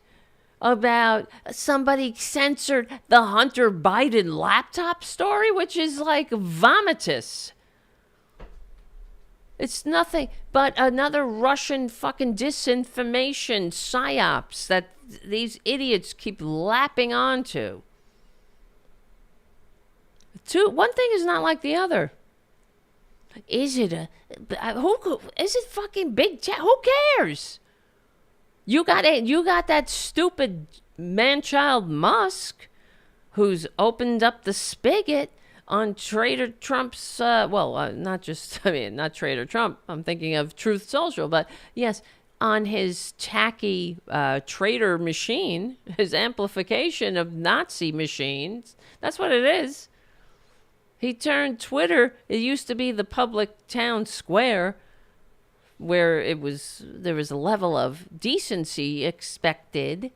about somebody censored the Hunter Biden laptop story, which is like vomitous. It's nothing but another Russian fucking disinformation psyops that these idiots keep lapping onto. One thing is not like the other. Is it fucking big tech? Who cares? You got that stupid man-child Musk who's opened up the spigot on Trader Trump's, not Trader Trump. I'm thinking of Truth Social, but yes, on his tacky traitor machine, his amplification of Nazi machines. That's what it is. He turned Twitter, it used to be the public town square where there was a level of decency expected,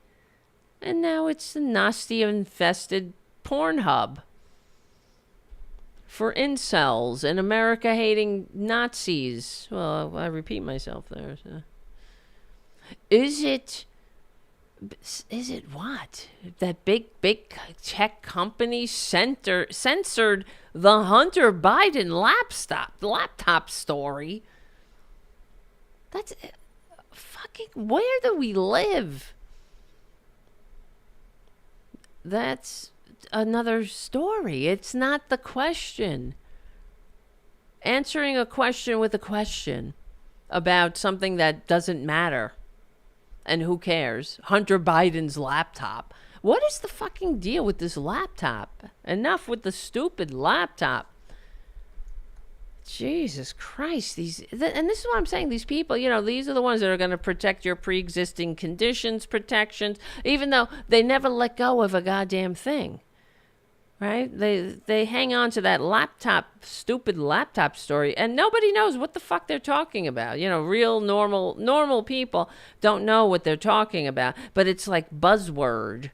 and now it's the nasty-infested porn hub for incels and America-hating Nazis. Well, I repeat myself there. So. Is it what? That big tech company censored the Hunter Biden laptop story? That's fucking, where do we live? That's another story. It's not the question. Answering a question with a question about something that doesn't matter. And who cares? Hunter Biden's laptop. What is the fucking deal with this laptop? Enough with the stupid laptop. Jesus Christ. And this is what I'm saying. These people, these are the ones that are going to protect your pre-existing conditions, protections, even though they never let go of a goddamn thing. Right? They hang on to that stupid laptop story, and nobody knows what the fuck they're talking about. Real normal people don't know what they're talking about, but it's like buzzword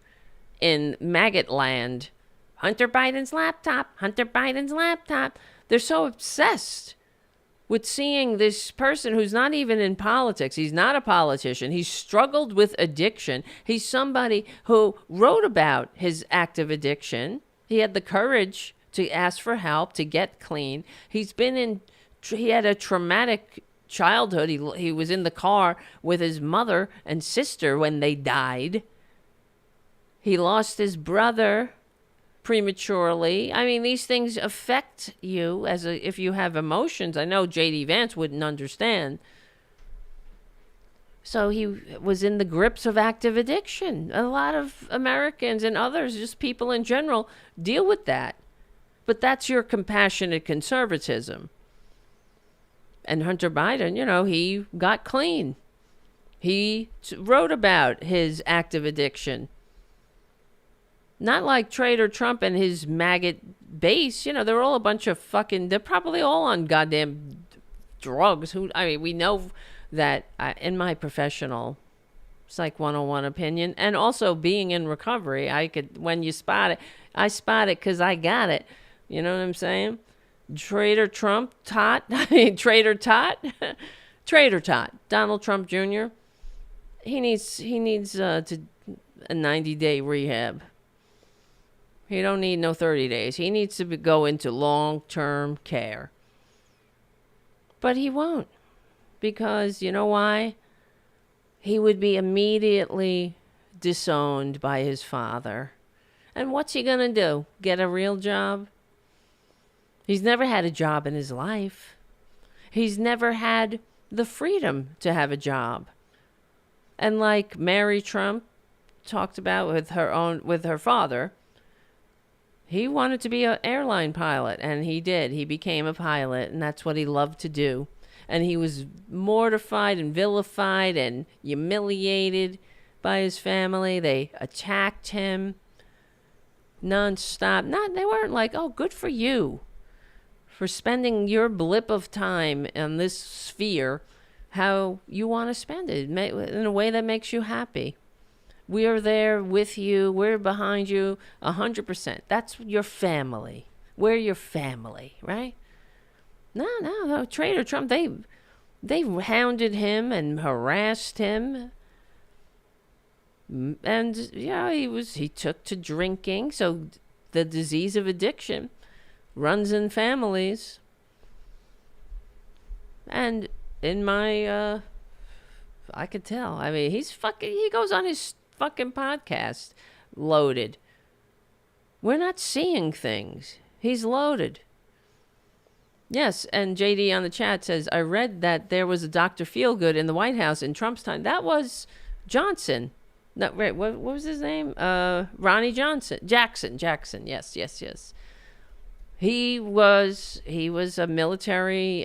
in Maggot land. Hunter Biden's laptop, Hunter Biden's laptop. They're so obsessed with seeing this person who's not even in politics. He's not a politician. He's struggled with addiction. He's somebody who wrote about his active addiction. He had the courage to ask for help, to get clean. He had a traumatic childhood. He was in the car with his mother and sister when they died. He lost his brother prematurely. I mean, these things affect you if you have emotions. I know J.D. Vance wouldn't understand. So he was in the grips of active addiction. A lot of Americans and others, just people in general, deal with that. But that's your compassionate conservatism. And Hunter Biden, he got clean. He wrote about his active addiction. Not like Trader Trump and his maggot base. They're all a bunch of they're probably all on goddamn drugs. We know that in my professional Psych 101 opinion, and also being in recovery, when you spot it, I spot it because I got it. You know what I'm saying? Trader Trump, Trader Tot, Donald Trump Jr. He needs a 90-day rehab. He don't need no 30 days. He needs to go into long-term care. But he won't. Because, you know why? He would be immediately disowned by his father. And what's he going to do? Get a real job? He's never had a job in his life. He's never had the freedom to have a job. And like Mary Trump talked about with her father, he wanted to be an airline pilot, and he did. He became a pilot, and that's what he loved to do. And he was mortified and vilified and humiliated by his family. They attacked him nonstop. They weren't like, oh, good for you for spending your blip of time in this sphere how you want to spend it in a way that makes you happy. We are there with you. We're behind you 100%. That's your family. We're your family, right? No. Traitor Trump, they hounded him and harassed him. And he took to drinking. So the disease of addiction runs in families. And in my I could tell. I mean, he goes on his fucking podcast loaded. We're not seeing things. He's loaded. Yes, and JD on the chat says, I read that there was a Dr. Feelgood in the White House in Trump's time. That was Johnson. No, wait, what was his name? Ronnie Johnson. Jackson. Yes. He was a military,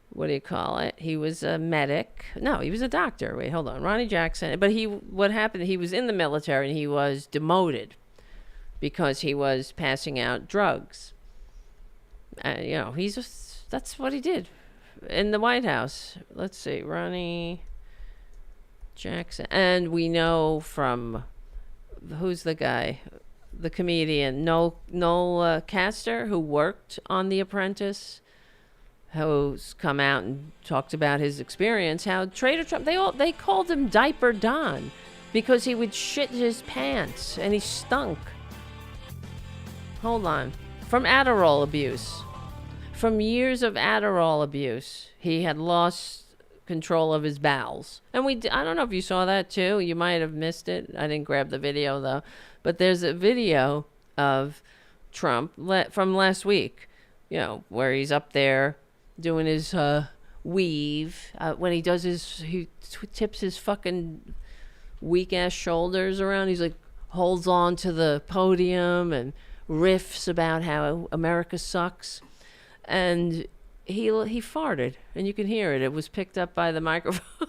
what do you call it? He was a medic. No, he was a doctor. Wait, hold on. Ronnie Jackson. But what happened, he was in the military and he was demoted because he was passing out drugs. That's what he did in the White House. Let's see, Ronnie Jackson. And we know from, who's the guy? The comedian, Noel Castor, who worked on The Apprentice, who's come out and talked about his experience, how Traitor Trump, they called him Diaper Don because he would shit his pants and he stunk. Hold on. From Adderall abuse. From years of Adderall abuse, he had lost control of his bowels. And I don't know if you saw that too. You might have missed it. I didn't grab the video though. But there's a video of Trump from last week, where he's up there doing his weave. When he does he tips his fucking weak ass shoulders around. He's like, holds on to the podium and riffs about how America sucks. And he farted, and you can hear it. It was picked up by the microphone.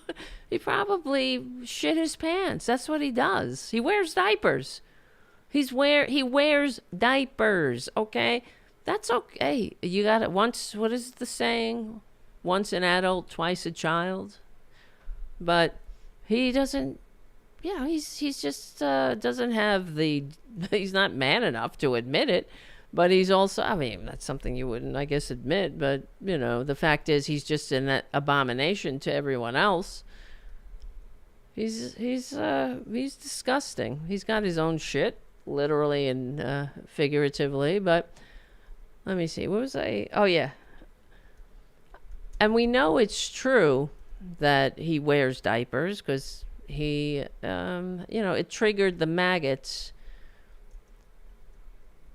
He probably shit his pants. That's what he does. He wears diapers. He wears diapers, okay? That's okay. You got it once, what is the saying? Once an adult, twice a child. But he doesn't, he's just doesn't have he's not man enough to admit it. But he's also, I mean, that's something you wouldn't, I guess, admit. But, the fact is he's just an abomination to everyone else. He's disgusting. He's got his own shit, literally and figuratively. But let me see. What was I? Oh, yeah. And we know it's true that he wears diapers because he, it triggered the maggots.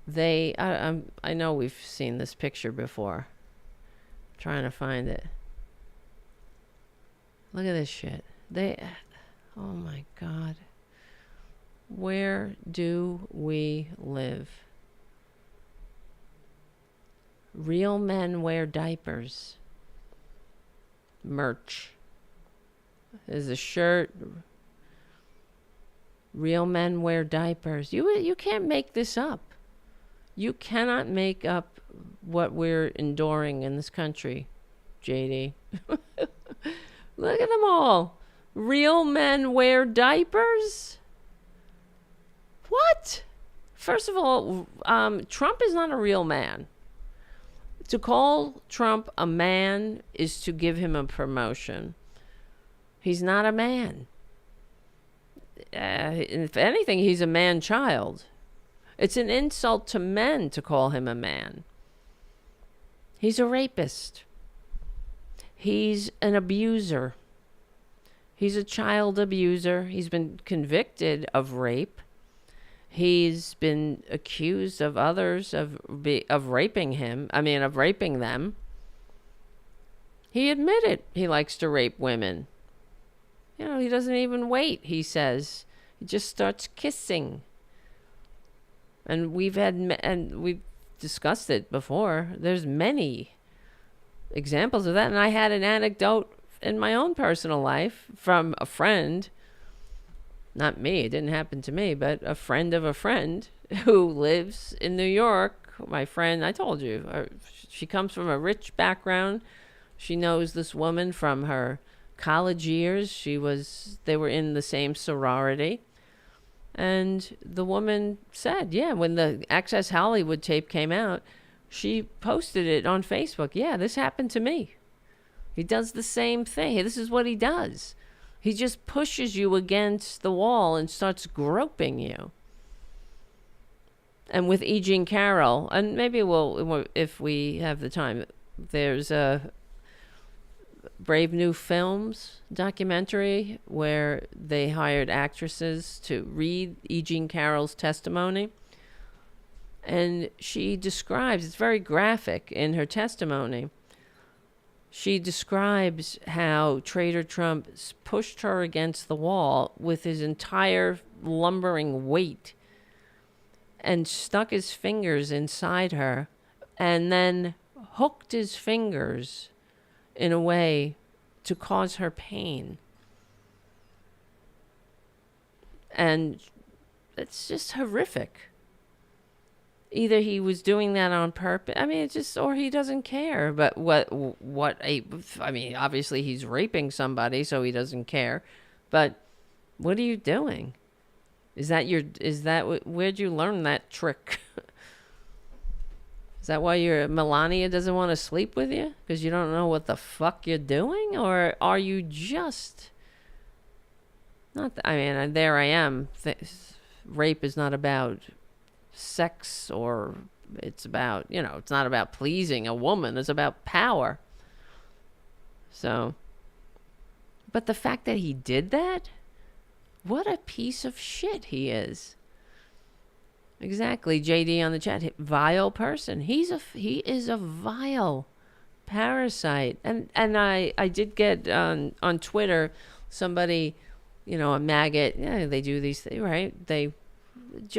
I know we've seen this picture before. I'm trying to find it. Look at this shit. Oh my God. Where do we live? Real men wear diapers. Merch. There's a shirt. Real men wear diapers. You can't make this up. You cannot make up what we're enduring in this country, JD. Look at them all. Real men wear diapers? What? First of all, Trump is not a real man. To call Trump a man is to give him a promotion. He's not a man. If anything, he's a man-child. It's an insult to men to call him a man. He's a rapist. He's an abuser. He's a child abuser. He's been convicted of rape. He's been accused of others of raping him. Of raping them. He admitted he likes to rape women. You know, he doesn't even wait, he says. He just starts kissing. And we've discussed it before. There's many examples of that. And I had an anecdote in my own personal life from a friend. Not me, it didn't happen to me, but a friend of a friend who lives in New York. My friend, I told you, she comes from a rich background. She knows this woman from her college years. They were in the same sorority. And the woman said, yeah, when the Access Hollywood tape came out, she posted it on Facebook. Yeah, this happened to me. He does the same thing. This is what he does. He just pushes you against the wall and starts groping you. And with E. Jean Carroll, and maybe we'll, if we have the time, there's a Brave New Films documentary where they hired actresses to read E. Jean Carroll's testimony. And she describes, it's very graphic in her testimony. She describes how Trader Trump pushed her against the wall with his entire lumbering weight and stuck his fingers inside her and then hooked his fingers in a way to cause her pain. And it's just horrific. Either he was doing that on purpose. I mean, it's just, or he doesn't care. But I mean, obviously he's raping somebody, so he doesn't care. But what are you doing? Where'd you learn that trick? Is that why Melania doesn't want to sleep with you? Because you don't know what the fuck you're doing? Or are you just there I am. Rape is not about sex, or it's about, it's not about pleasing a woman. It's about power. So, but the fact that he did that, what a piece of shit he is. Exactly. JD on the chat, vile person. He is a vile parasite. And I did get on Twitter somebody, a maggot. Yeah, they do these things, right?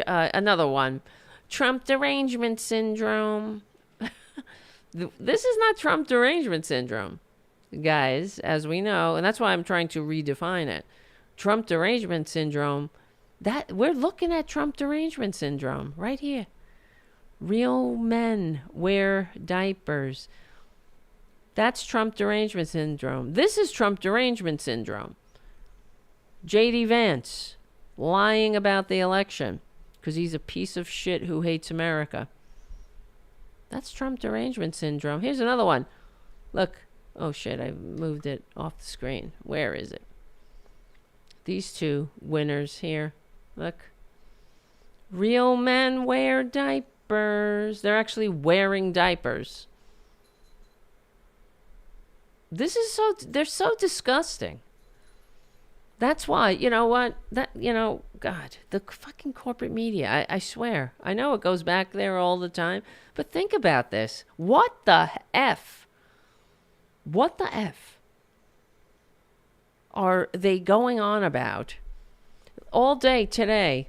Another one, Trump derangement syndrome. This is not Trump derangement syndrome, guys, as we know, and that's why I'm trying to redefine it. Trump derangement syndrome, that we're looking at Trump derangement syndrome right here. Real men wear diapers. That's Trump derangement syndrome. This is Trump derangement syndrome. JD Vance lying about the election because he's a piece of shit who hates America. That's Trump derangement syndrome. Here's another one. Look. Oh shit, I moved it off the screen. Where is it? These two winners here. Look. Real men wear diapers. They're actually wearing diapers. They're so disgusting. That's why, you know what? God, the fucking corporate media, I swear. I know it goes back there all the time, but think about this. What the F? What the F are they going on about? All day today,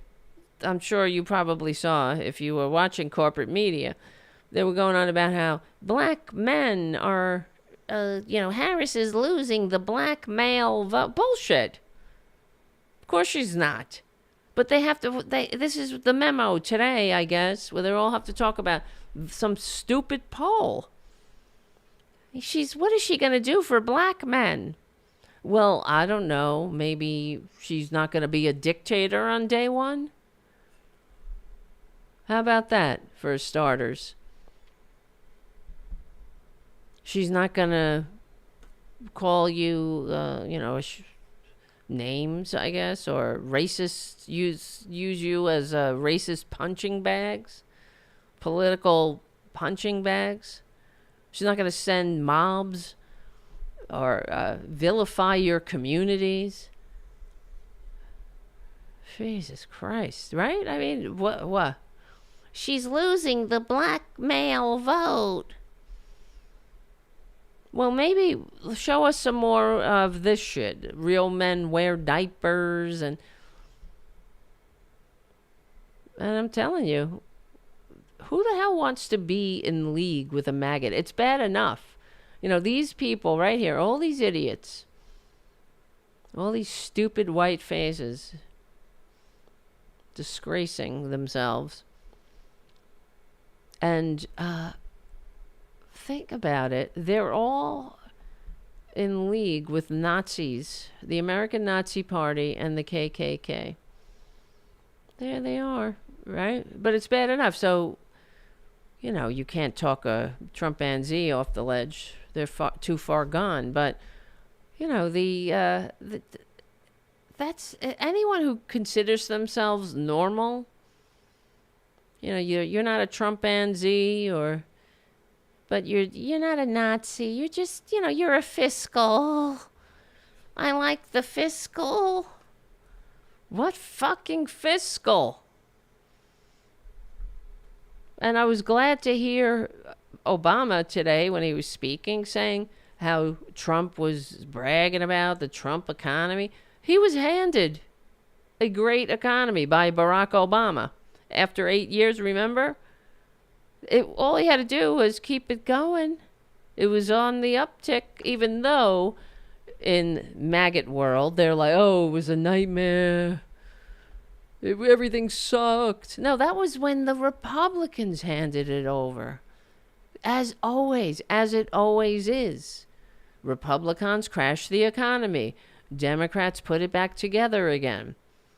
I'm sure you probably saw, if you were watching corporate media, they were going on about how black men are, Harris is losing the black male vote. Bullshit. Of course she's not. But this is the memo today, I guess, where they all have to talk about some stupid poll. What is she going to do for black men? Well, I don't know. Maybe she's not going to be a dictator on day one? How about that, for starters? She's not going to call you, names, I guess, or racist, use you as racist punching bags, political punching bags. She's not going to send mobs or vilify your communities. Jesus Christ, right? I mean, what? She's losing the black male vote. Well, maybe show us some more of this shit. Real men wear diapers and I'm telling you, who the hell wants to be in league with a maggot? It's bad enough. You know, these people right here, all these idiots, all these stupid white faces disgracing themselves. And think about it. They're all in league with Nazis, the American Nazi Party and the KKK. There they are, right? But it's bad enough. So, you know, you can't talk a Trumpanzee off the ledge. They're too far gone. But, you know, that's anyone who considers themselves normal. You know, you're not a Trumpanzee but you're not a Nazi. You're just, you know, you're a fiscal. I like the fiscal. What fucking fiscal? And I was glad to hear Obama today when he was speaking saying how Trump was bragging about the Trump economy. He was handed a great economy by Barack Obama. After 8 years, remember? All he had to do was keep it going. It was on the uptick, even though in Maggot world, they're like, oh, it was a nightmare. Everything sucked. No, that was when the Republicans handed it over. As always, as it always is. Republicans crashed the economy. Democrats put it back together again.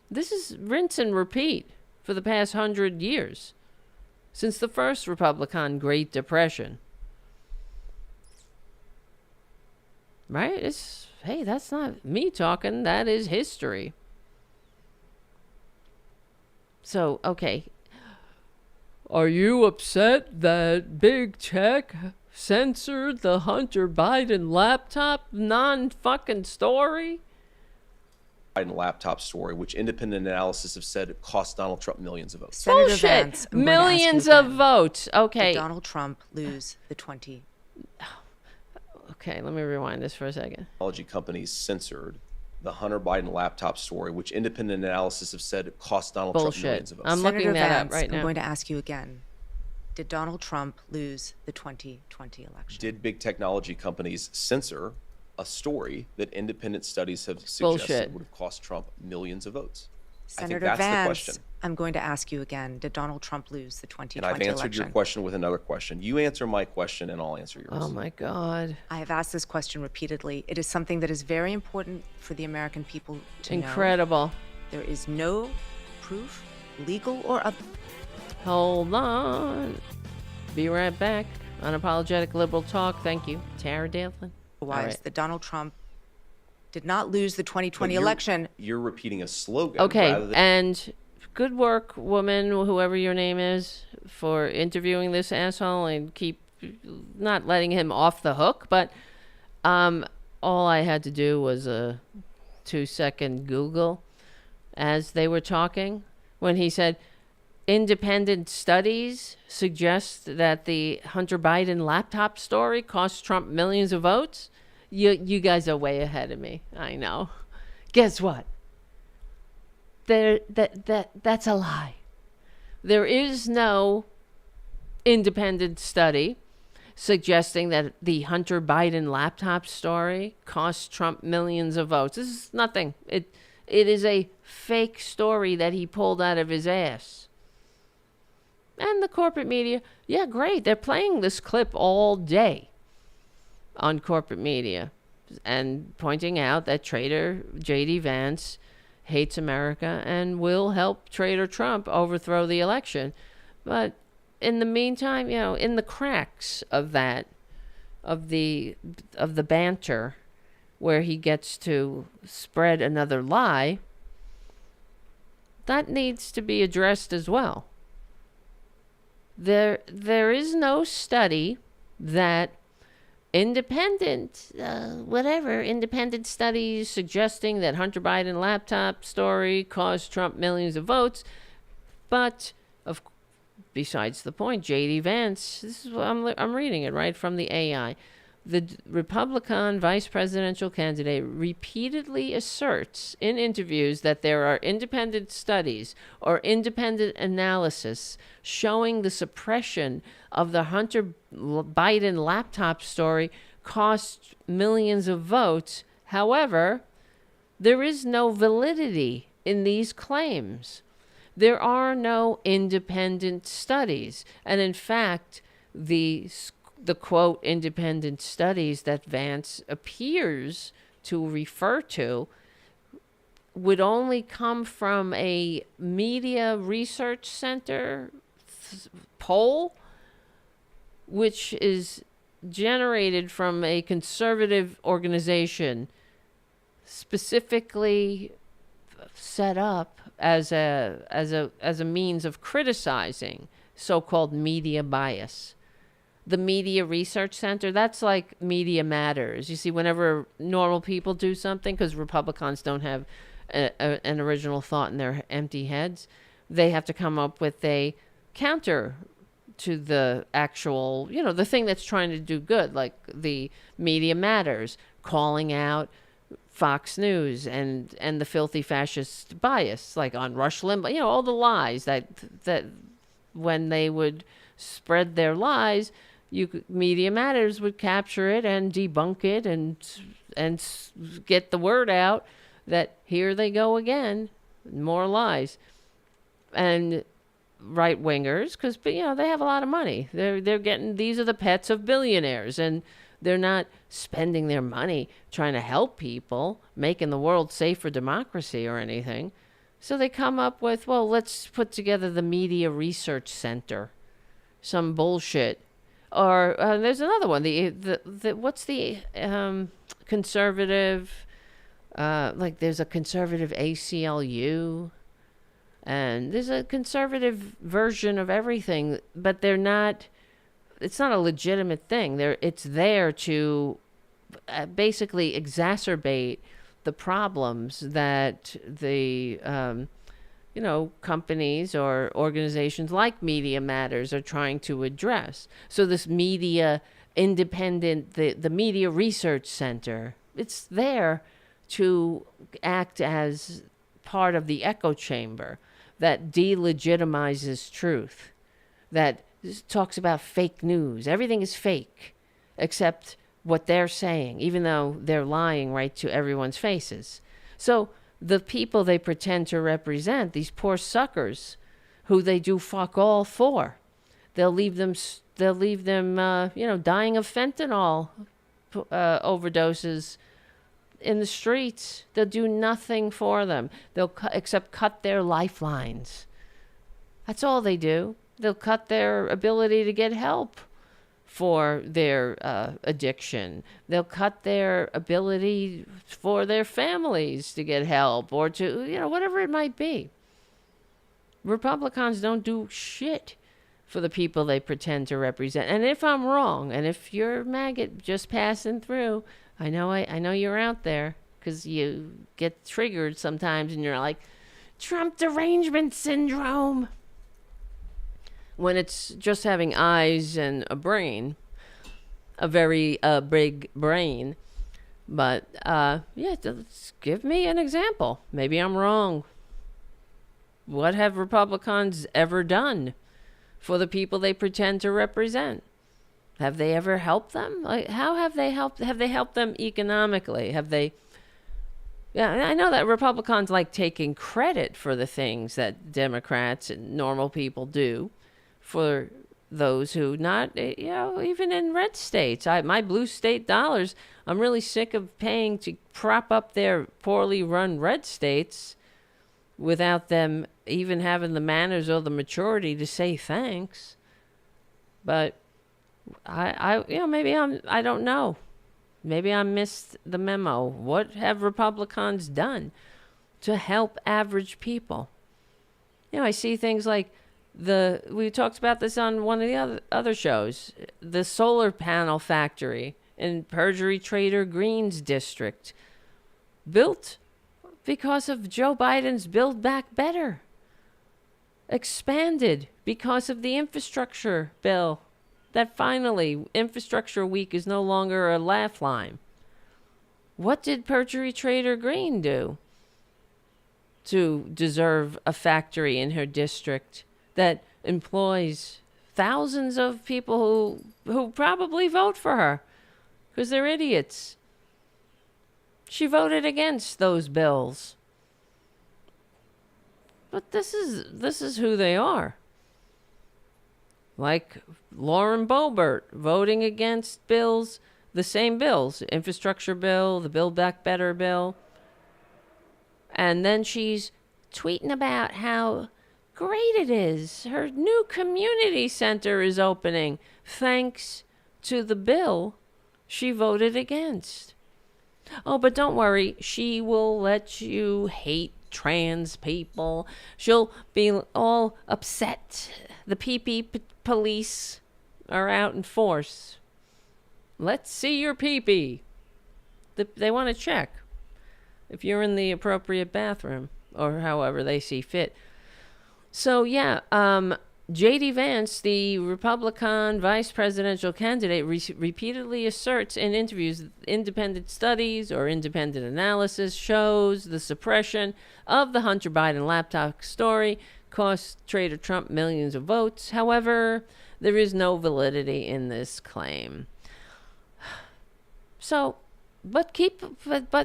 This is rinse and repeat for the past 100 years. Since the first Republican Great Depression. Right? Hey, that's not me talking. That is history. So, okay. Are you upset that big tech censored the Hunter Biden laptop non-fucking story? Biden laptop story, which independent analysis have said it cost Donald Trump millions of votes. Senator Bullshit. Vance, I'm going to ask you Millions again. of votes. Okay. Did Donald Trump lose the 20? Okay, let me rewind this for a second. Technology companies censored the Hunter Biden laptop story, which independent analysis have said it cost Donald Trump millions of votes. I'm looking Senator that Vance, up right now. I'm going to ask you again. Did Donald Trump lose the 2020 election? Did big technology companies censor a story that independent studies have suggested Bullshit. would have cost Trump millions of votes? I think Senator that's the Vance, question. I'm going to ask you again. Did Donald Trump lose the 2020 And I've answered election? your question with another question. You answer my question and I'll answer yours. Oh my God. I have asked this question repeatedly. It is something that is very important for the American people to know. Incredible. There is no proof, legal or other. Hold on. Be right back. Unapologetic liberal talk. Thank you. Tara Delin. Otherwise, right. that Donald Trump did not lose the 2020 But election. You're repeating a slogan. Okay, rather than and good work, woman, whoever your name is, for interviewing this asshole and keep not letting him off the hook. But all I had to do was a 2-second Google as they were talking when he said, independent studies suggest that the Hunter Biden laptop story cost Trump millions of votes. You guys are way ahead of me. I know. Guess what? That's a lie. There is no independent study suggesting that the Hunter Biden laptop story cost Trump millions of votes. This is nothing. It is a fake story that he pulled out of his ass. And the corporate media, yeah, great. They're playing this clip all day on corporate media and pointing out that traitor J.D. Vance hates America and will help traitor Trump overthrow the election. But in the meantime, you know, in the cracks of that, of the banter where he gets to spread another lie, that needs to be addressed as well. There is no study that independent studies suggesting that Hunter Biden laptop story caused Trump millions of votes. But besides the point, J.D. Vance, this is what I'm reading it right from the AI. The Republican vice presidential candidate repeatedly asserts in interviews that there are independent studies or independent analysis showing the suppression of the Hunter Biden laptop story cost millions of votes. However, there is no validity in these claims. There are no independent studies. And in fact, the quote independent studies that Vance appears to refer to would only come from a media research center poll, which is generated from a conservative organization specifically set up as a means of criticizing so-called media bias. The Media Research Center, that's like Media Matters. You see, whenever normal people do something, because Republicans don't have an original thought in their empty heads, they have to come up with a counter to the actual, the thing that's trying to do good, like the Media Matters, calling out Fox News and the filthy fascist bias, like on Rush Limbaugh, all the lies that when they would spread their lies, Media Matters would capture it and debunk it and get the word out that here they go again, more lies. And right wingers, because they have a lot of money. They're getting, these are the pets of billionaires, and they're not spending their money trying to help people, making the world safe for democracy or anything. So they come up with, well, let's put together the Media Research Center, some bullshit. Or there's another one. What's the conservative? Like there's a conservative ACLU, and there's a conservative version of everything, but they're not. It's not a legitimate thing. It's there to basically exacerbate the problems that the companies or organizations like Media Matters are trying to address. So this media independent, the Media Research Center, it's there to act as part of the echo chamber that delegitimizes truth, that talks about fake news. Everything is fake except what they're saying, even though they're lying right to everyone's faces. So the people they pretend to represent, these poor suckers who they do fuck all for, they'll leave them dying of fentanyl overdoses in the streets. They'll do nothing for them. They'll except cut their lifelines. That's all they do. They'll cut their ability to get help for their addiction. They'll cut their ability for their families to get help or to, whatever it might be. Republicans don't do shit for the people they pretend to represent. And if I'm wrong, and if you're Maggot just passing through, I know you're out there, because you get triggered sometimes and you're like, Trump derangement syndrome. When it's just having eyes and a brain, a very big brain. But, give me an example. Maybe I'm wrong. What have Republicans ever done for the people they pretend to represent? Have they ever helped them? Like, how have they helped? Have they helped them economically? Have they... Yeah, I know that Republicans like taking credit for the things that Democrats and normal people do for those who not, even in red states. My blue state dollars, I'm really sick of paying to prop up their poorly run red states without them even having the manners or the maturity to say thanks. But maybe I don't know. Maybe I missed the memo. What have Republicans done to help average people? I see things like we talked about this on one of the other shows, the solar panel factory in Perjury Trader Green's district, built because of Joe Biden's Build Back Better, expanded because of the infrastructure bill that finally Infrastructure Week is no longer a laugh line. What did Perjury Trader Green do to deserve a factory in her district that employs thousands of people who probably vote for her because they're idiots? She voted against those bills. But this is who they are. Like Lauren Boebert voting against bills, the same bills, infrastructure bill, the Build Back Better bill. And then she's tweeting about how great it is. Her new community center is opening thanks to the bill she voted against. Oh, but don't worry. She will let you hate trans people. She'll be all upset. The PP police are out in force. Let's see your PP. They want to check if you're in the appropriate bathroom or however they see fit. So, yeah, J.D. Vance, the Republican vice presidential candidate, repeatedly asserts in interviews that independent studies or independent analysis shows the suppression of the Hunter Biden laptop story cost Trader Trump millions of votes. However, there is no validity in this claim. So, but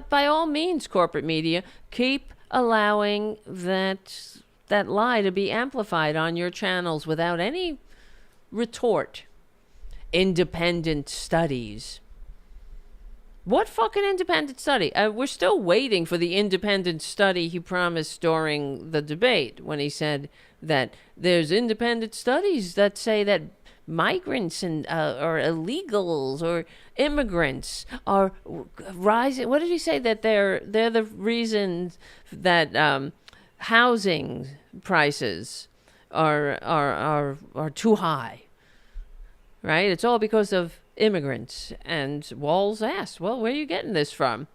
by all means, corporate media, keep allowing that lie to be amplified on your channels without any retort. Independent studies. What fucking independent study? We're still waiting for the independent study he promised during the debate when he said that there's independent studies that say that migrants and or illegals or immigrants are rising. What did he say? That they're the reasons that housing prices are too high, right? It's all because of immigrants. And Walls asked, well, where are you getting this from?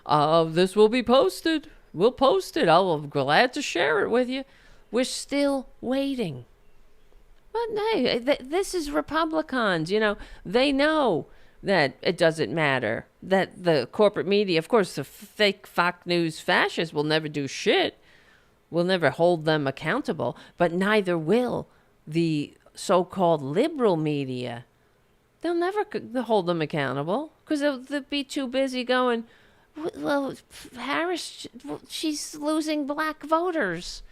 This will be posted. We'll post it. I'll be glad to share it with you. We're still waiting. But hey, this is Republicans. You know, they know that it doesn't matter. That the corporate media, of course, the fake Fox News fascists will never do shit. We'll never hold them accountable, but neither will the so-called liberal media. They'll never hold them accountable because they'll be too busy going, well, Harris, she's losing black voters.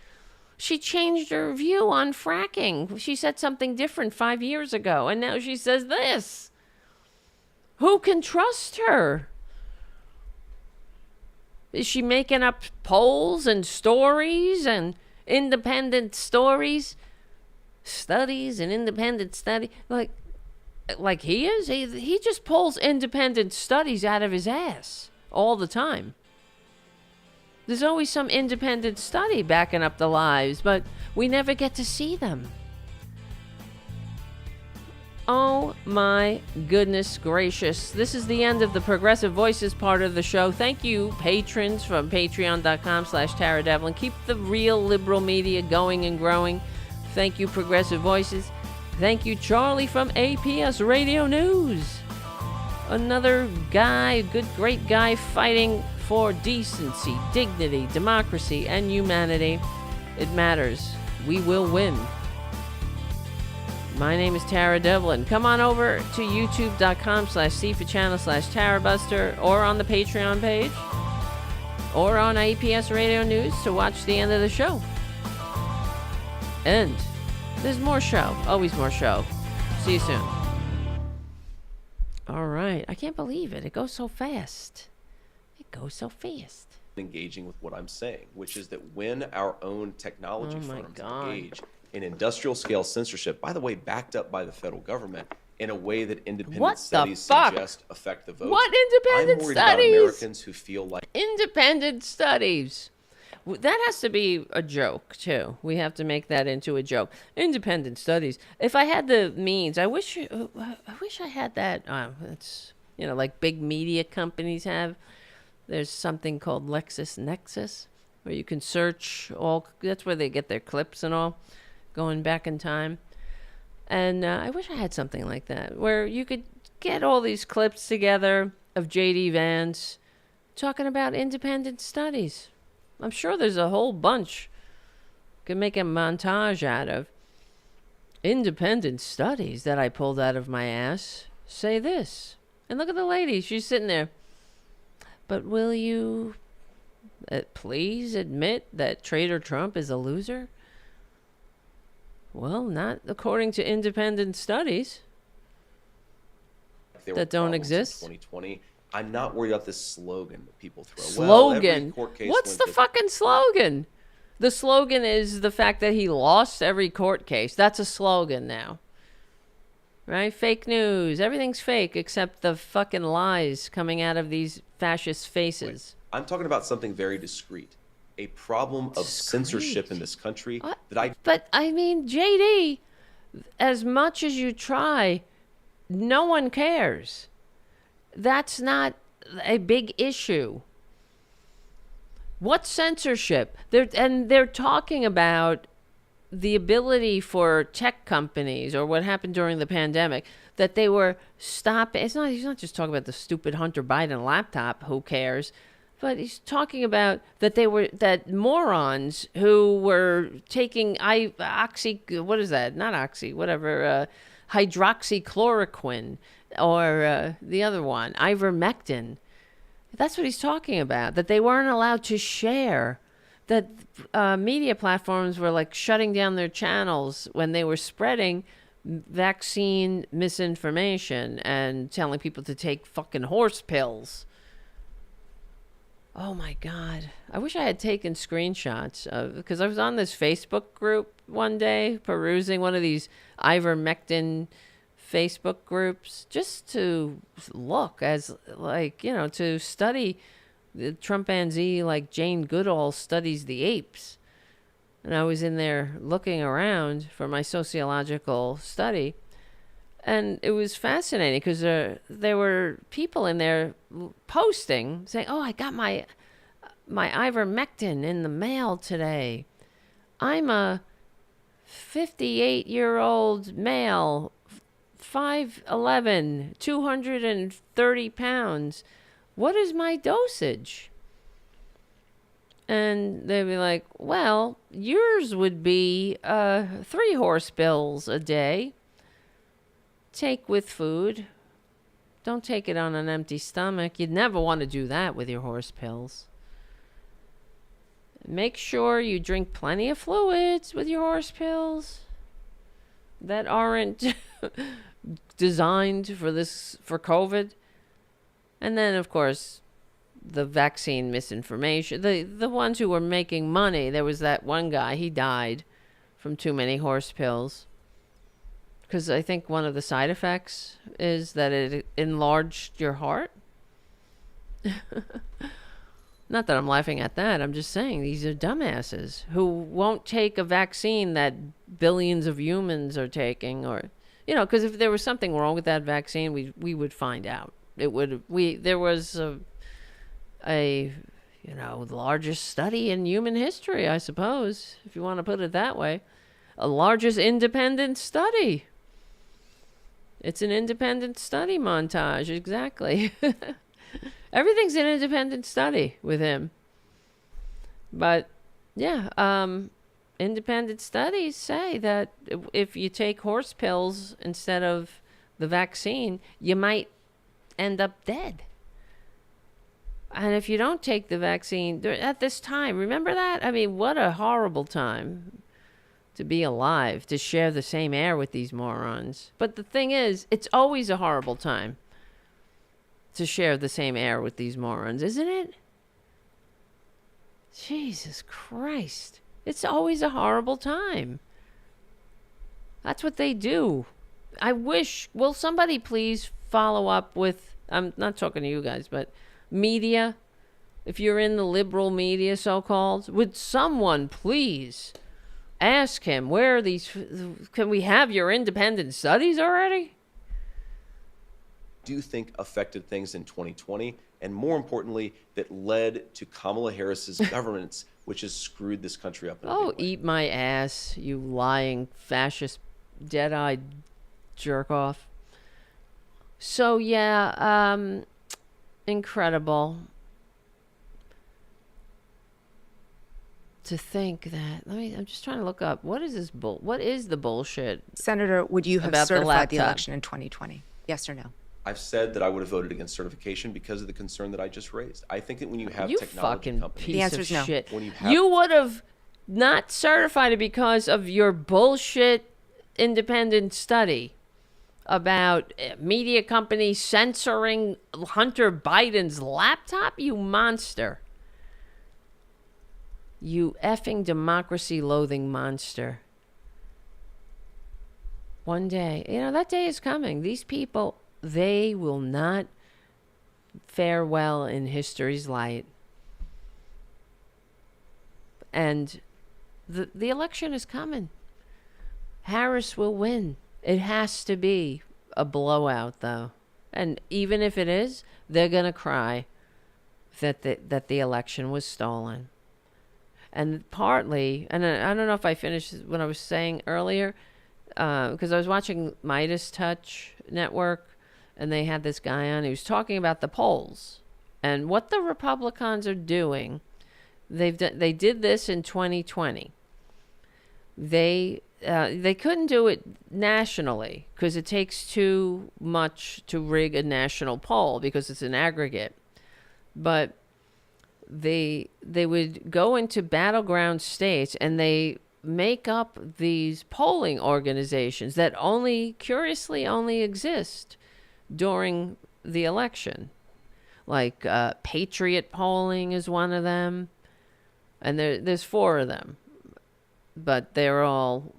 She changed her view on fracking. She said something different 5 years ago, and now she says this. Who can trust her? Is she making up polls and stories and independent stories? Studies and independent study? Like he is? He just pulls independent studies out of his ass all the time. There's always some independent study backing up the lies, but we never get to see them. Oh my goodness gracious. This is the end of the Progressive Voices part of the show. Thank you, patrons from patreon.com/TaraDevlin. Keep the real liberal media going and growing. Thank you, Progressive Voices. Thank you, Charlie from APS Radio News. Another guy, great guy fighting for decency, dignity, democracy, and humanity. It matters. We will win. My name is Tara Devlin. Come on over to youtube.com/cfachannel/Tarabuster or on the Patreon page or on APS Radio News to watch the end of the show. And there's more show. Always more show. See you soon. All right. I can't believe it. It goes so fast. It goes so fast. Engaging with what I'm saying, which is that when our own technology firms engage in industrial scale censorship, by the way, backed up by the federal government, in a way that independent studies suggest affect the vote. What independent I'm worried studies? about Americans who feel like independent studies. That has to be a joke too. We have to make that into a joke. Independent studies. If I had the means, I wish I had that. It's like big media companies have. There's something called LexisNexis where you can search all. That's where they get their clips and all, going back in time. And I wish I had something like that, where you could get all these clips together of J.D. Vance talking about independent studies. I'm sure there's a whole bunch. Could make a montage out of. Independent studies that I pulled out of my ass say this. And look at the lady. She's sitting there. But will you please admit that Trader Trump is a loser? Well, not according to independent studies that don't exist. 2020. I'm not worried about this slogan that people throw. Slogan? Well, what's the fucking slogan? The slogan is the fact that he lost every court case. That's a slogan now. Right? Fake news. Everything's fake except the fucking lies coming out of these fascist faces. Wait, I'm talking about something very discreet. A problem of censorship in this country But I mean, JD, as much as you try, no one cares. That's not a big issue. What censorship? They're talking about the ability for tech companies, or what happened during the pandemic, that they were stopping. He's not just talking about the stupid Hunter Biden laptop. Who cares? But he's talking about that morons who were taking hydroxychloroquine, or the other one, ivermectin. That's what he's talking about, that they weren't allowed to share, that media platforms were like shutting down their channels when they were spreading vaccine misinformation and telling people to take fucking horse pills. Oh my God. I wish I had taken screenshots because I was on this Facebook group one day perusing one of these ivermectin Facebook groups just to look as to study the Trumpanzee like Jane Goodall studies the apes. And I was in there looking around for my sociological study. And it was fascinating because there were people in there posting saying, oh, I got my ivermectin in the mail today. I'm a 58-year-old male, 5'11", 230 pounds. What is my dosage? And they'd be like, well, yours would be 3 horse pills a day. Take with food. Don't take it on an empty stomach. You'd never want to do that with your horse pills. Make sure you drink plenty of fluids with your horse pills that aren't designed for COVID. And then, of course, the vaccine misinformation. The ones who were making money. There was that one guy, he died from too many horse pills. Because I think one of the side effects is that it enlarged your heart. Not that I'm laughing at that. I'm just saying these are dumbasses who won't take a vaccine that billions of humans are taking, or, because if there was something wrong with that vaccine, we would find out. There was the largest study in human history, I suppose, if you want to put it that way. A largest independent study. It's an independent study montage, exactly. Everything's an independent study with him. But, yeah, independent studies say that if you take horse pills instead of the vaccine, you might end up dead. And if you don't take the vaccine at this time, remember that? I mean, what a horrible time to be alive, to share the same air with these morons. But the thing is, it's always a horrible time to share the same air with these morons, isn't it? Jesus Christ. It's always a horrible time. That's what they do. I wish, will somebody please follow up with, I'm not talking to you guys, but media, if you're in the liberal media, so-called, would someone please ask him, where are these, can we have your independent studies already? Do you think affected things in 2020, and more importantly, that led to Kamala Harris's governance, which has screwed this country up in a big way? Eat my ass, you lying fascist dead-eyed jerk-off. So, yeah, incredible to think that. I'm just trying to look up. What is this what is the bullshit? Senator, would you have about certified the laptop? election in 2020? Yes or no? I've said that I would have voted against certification because of the concern that I just raised. I think that when you have You technology fucking companies, The piece answer of is no. shit. When you have- You would have not certified it because of your bullshit independent study about media companies censoring Hunter Biden's laptop, you monster. You effing democracy-loathing monster. One day, that day is coming. These people, they will not fare well in history's light. And the election is coming. Harris will win. It has to be a blowout, though. And even if it is, they're going to cry that the election was stolen. And partly, and I don't know if I finished what I was saying earlier, because I was watching Midas Touch Network, and they had this guy on who was talking about the polls and what the Republicans are doing. They did this in 2020. They couldn't do it nationally because it takes too much to rig a national poll because it's an aggregate. But they would go into battleground states and they make up these polling organizations that curiously only exist during the election. Like Patriot Polling is one of them. And there's 4 of them. But they're all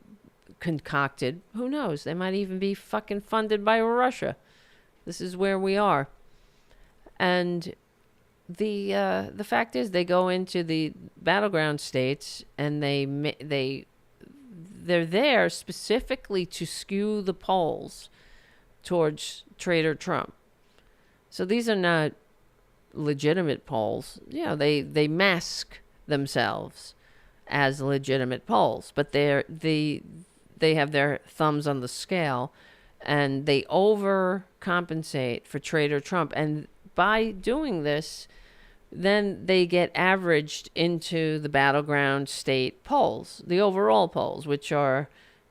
concocted. Who knows? They might even be fucking funded by Russia. This is where we are. And the fact is, they go into the battleground states and they're there specifically to skew the polls towards traitor Trump. So these are not legitimate polls. They mask themselves as legitimate polls, but they have their thumbs on the scale, and they overcompensate for traitor Trump. And by doing this, then they get averaged into the battleground state polls, the overall polls, which are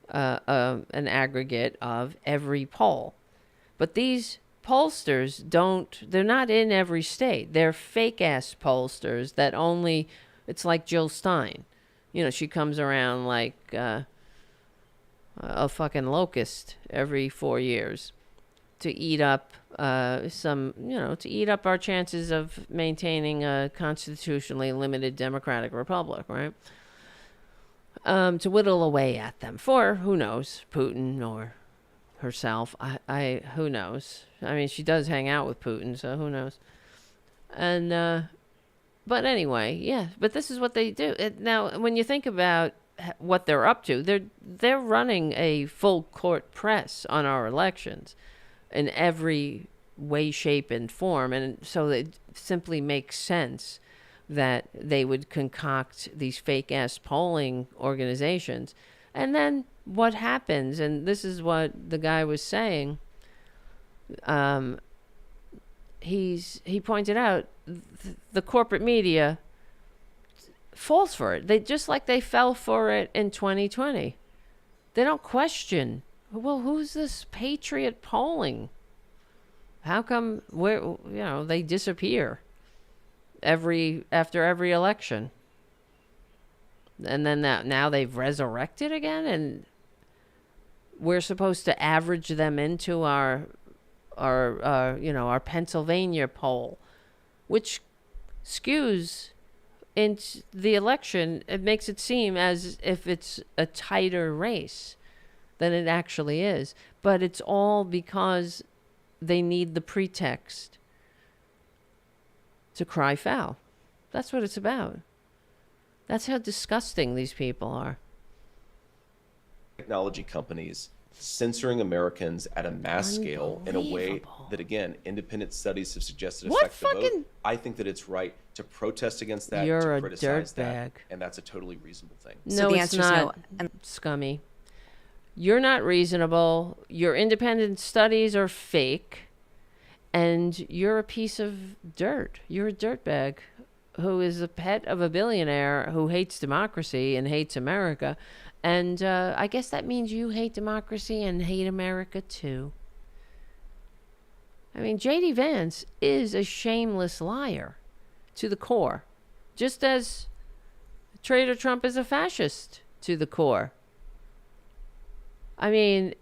an aggregate of every poll. But these pollsters they're not in every state. They're fake-ass pollsters that only, it's like Jill Stein. She comes around like a fucking locust every 4 years to eat up to eat up our chances of maintaining a constitutionally limited democratic republic, right? To whittle away at them for, who knows, Putin or herself. Who knows? I mean, she does hang out with Putin, so who knows? And but anyway, yeah. But this is what they do. Now, when you think about what they're up to, they're running a full court press on our elections in every way, shape, and form. And so it simply makes sense that they would concoct these fake-ass polling organizations. And then what happens, and this is what the guy was saying, he pointed out the corporate media falls for it. They just like they fell for it in 2020. They don't question, well, who's this Patriot Polling? How come they disappear after every election? And then now they've resurrected again, and we're supposed to average them into our Pennsylvania poll, which skews into the election. It makes it seem as if it's a tighter race than it actually is. But it's all because they need the pretext to cry foul. That's what it's about. That's how disgusting these people are. Technology companies censoring Americans at a mass scale in a way that, again, independent studies have suggested affect the vote. I think that it's right to protest against that, to criticize that, and that's a totally reasonable thing. No, it's not, scummy. you're not reasonable, your independent studies are fake, and you're a piece of dirt. You're a dirtbag who is a pet of a billionaire who hates democracy and hates America. And I guess that means you hate democracy and hate America too. I mean, J.D. Vance is a shameless liar to the core, just as Traitor Trump is a fascist to the core. I mean,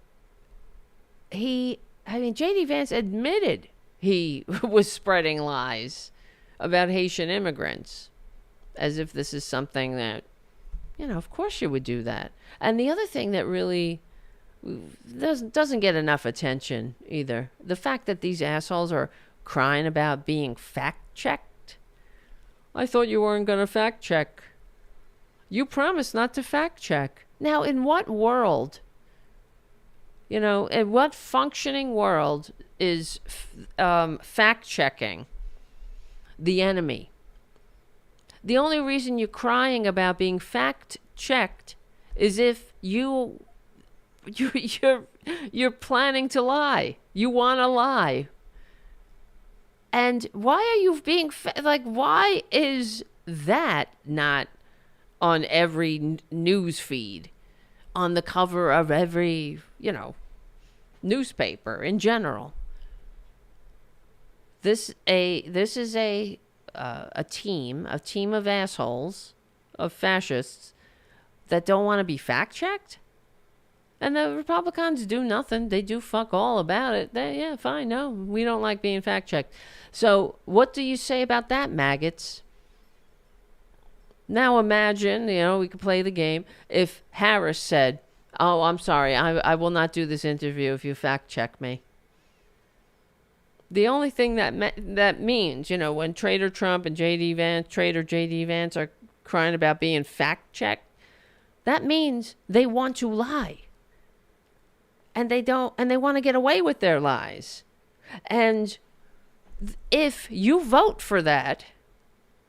J.D. Vance admitted he was spreading lies about Haitian immigrants, as if this is something that, of course you would do that. And the other thing that really doesn't get enough attention either, the fact that these assholes are crying about being fact-checked. I thought you weren't going to fact-check. You promised not to fact-check. Now, in what world, in what functioning world is fact-checking the enemy? The only reason you're crying about being fact-checked is if you're planning to lie. You want to lie. And why are you being why is that not on every news feed, on the cover of every, newspaper in general? This is a team of assholes, of fascists that don't want to be fact-checked. And the Republicans do nothing. They do fuck all about it. Fine. No, we don't like being fact-checked. So what do you say about that, maggots? Now imagine, we could play the game. If Harris said, "Oh, I'm sorry, I will not do this interview if you fact-check me." The only thing that means, when Traitor Trump and Traitor J.D. Vance are crying about being fact-checked, that means they want to lie. And they want to get away with their lies. And if you vote for that,